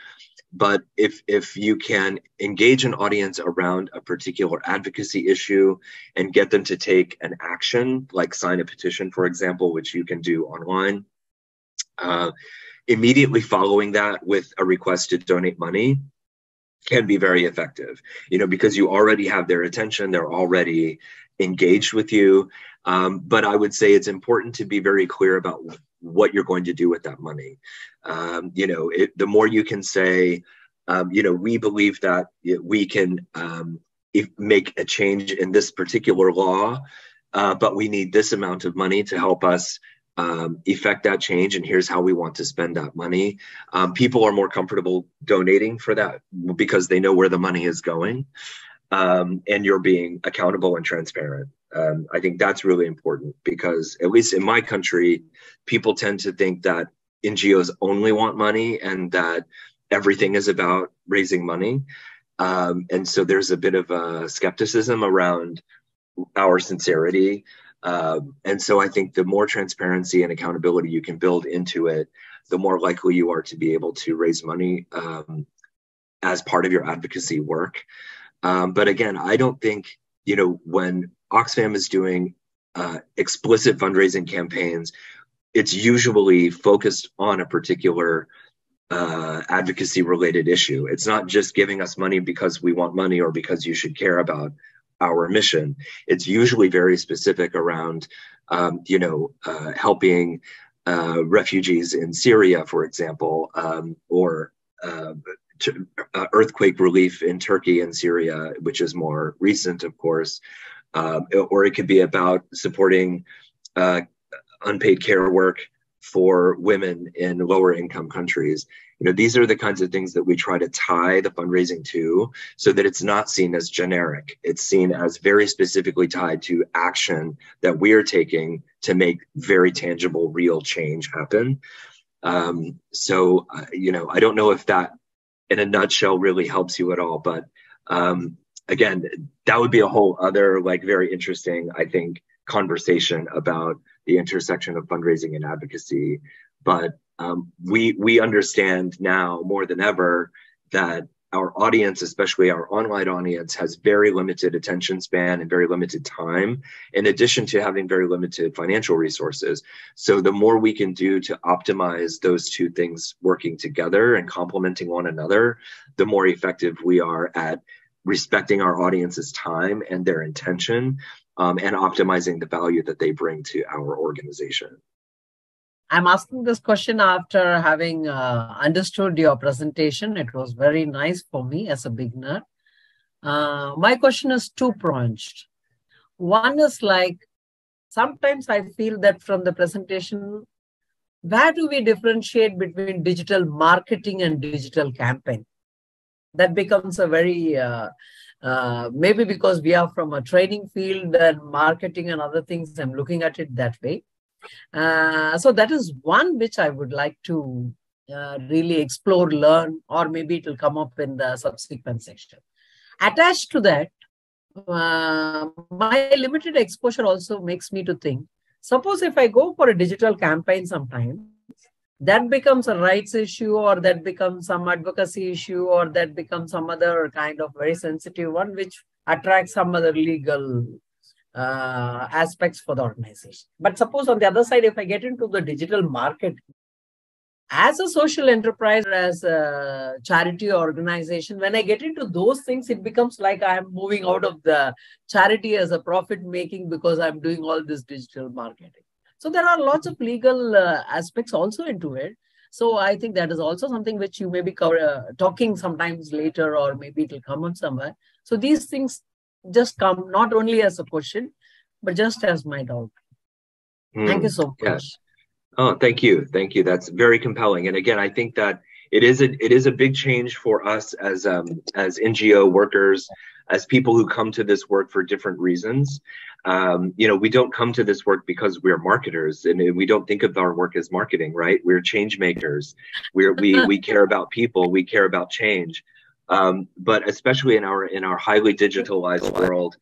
But if you can engage an audience around a particular advocacy issue and get them to take an action, like sign a petition, for example, which you can do online, immediately following that with a request to donate money can be very effective, because you already have their attention, they're already engaged with you. But I would say it's important to be very clear about what you're going to do with that money. The more you can say, we believe that we can make a change in this particular law, but we need this amount of money to help us effect that change, and here's how we want to spend that money. People are more comfortable donating for that because they know where the money is going, and you're being accountable and transparent. I think that's really important because, at least in my country, people tend to think that NGOs only want money and that everything is about raising money. And so there's a bit of a skepticism around our sincerity. And so I think the more transparency and accountability you can build into it, the more likely you are to be able to raise money as part of your advocacy work. But again, I don't think, when Oxfam is doing explicit fundraising campaigns, it's usually focused on a particular advocacy related issue. It's not just giving us money because we want money or because you should care about our mission. It's usually very specific around, helping refugees in Syria, for example, or earthquake relief in Turkey and Syria, which is more recent, of course. Or it could be about supporting unpaid care work for women in lower income countries. These are the kinds of things that we try to tie the fundraising to so that it's not seen as generic. It's seen as very specifically tied to action that we are taking to make very tangible, real change happen. So, I don't know if that in a nutshell really helps you at all, but again, that would be a whole other very interesting, I think, conversation about the intersection of fundraising and advocacy. But we understand now more than ever that our audience, especially our online audience, has very limited attention span and very limited time, in addition to having very limited financial resources. So the more we can do to optimize those two things working together and complementing one another, the more effective we are at respecting our audience's time and their intention, and optimizing the value that they bring to our organization. I'm asking this question after having understood your presentation. It was very nice for me as a beginner. My question is two-pronged. One is sometimes I feel that from the presentation, where do we differentiate between digital marketing and digital campaign? That becomes a very, maybe because we are from a training field and marketing and other things, I'm looking at it that way. So that is one which I would like to really explore, learn, or maybe it will come up in the subsequent section. Attached to that, my limited exposure also makes me to think, suppose if I go for a digital campaign sometime, that becomes a rights issue, or that becomes some advocacy issue, or that becomes some other kind of very sensitive one, which attracts some other legal aspects for the organization. But suppose on the other side, if I get into the digital market, as a social enterprise, as a charity organization, when I get into those things, it becomes like I'm moving out of the charity as a profit making because I'm doing all this digital marketing. So there are lots of legal aspects also into it. So I think that is also something which you may be talking sometimes later, or maybe it will come on somewhere. So these things just come not only as a question, but just as my doubt. Thank you so much. Yeah. Oh, thank you. Thank you. That's very compelling. And again, I think that it is a big change for us as NGO workers, as people who come to this work for different reasons. We don't come to this work because we're marketers, and we don't think of our work as marketing, right? We're change makers. We care about people. We care about change. But especially in our highly digitalized world,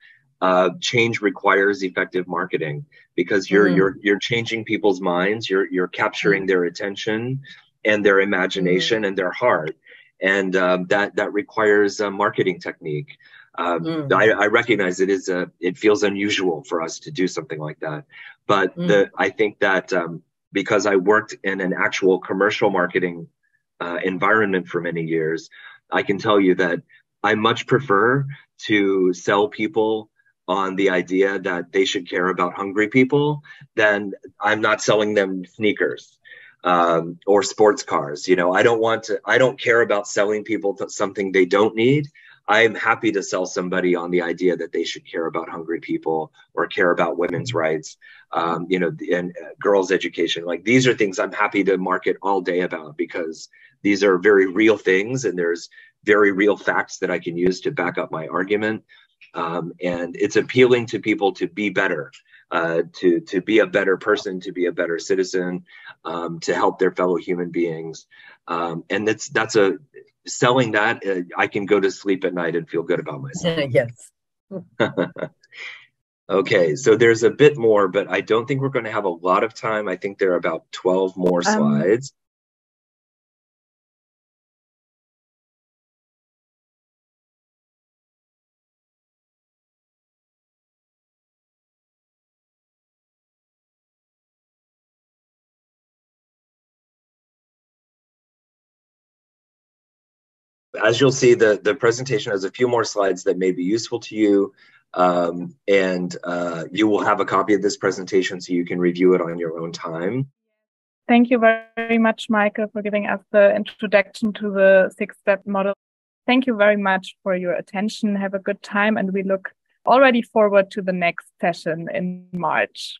change requires effective marketing, because you're changing people's minds. You're capturing their attention and their imagination and their heart, and that requires a marketing technique. I recognize it feels unusual for us to do something like that, but I think that because I worked in an actual commercial marketing environment for many years, I can tell you that I much prefer to sell people on the idea that they should care about hungry people than I'm not selling them sneakers or sports cars. You know, I don't care about selling people something they don't need. I'm happy to sell somebody on the idea that they should care about hungry people or care about women's rights, you know, and girls' education. Like, these are things I'm happy to market all day about, because these are very real things and there's very real facts that I can use to back up my argument. And it's appealing to people to be better, to be a better person, to be a better citizen, to help their fellow human beings. And that's selling that, I can go to sleep at night and feel good about myself. Yes. Okay, so there's a bit more, but I don't think we're going to have a lot of time. I think there are about 12 more slides. As you'll see, the presentation has a few more slides that may be useful to you, and you will have a copy of this presentation so you can review it on your own time. Thank you very much, Michael, for giving us the introduction to the 6-step model. Thank you very much for your attention. Have a good time, and we look already forward to the next session in March.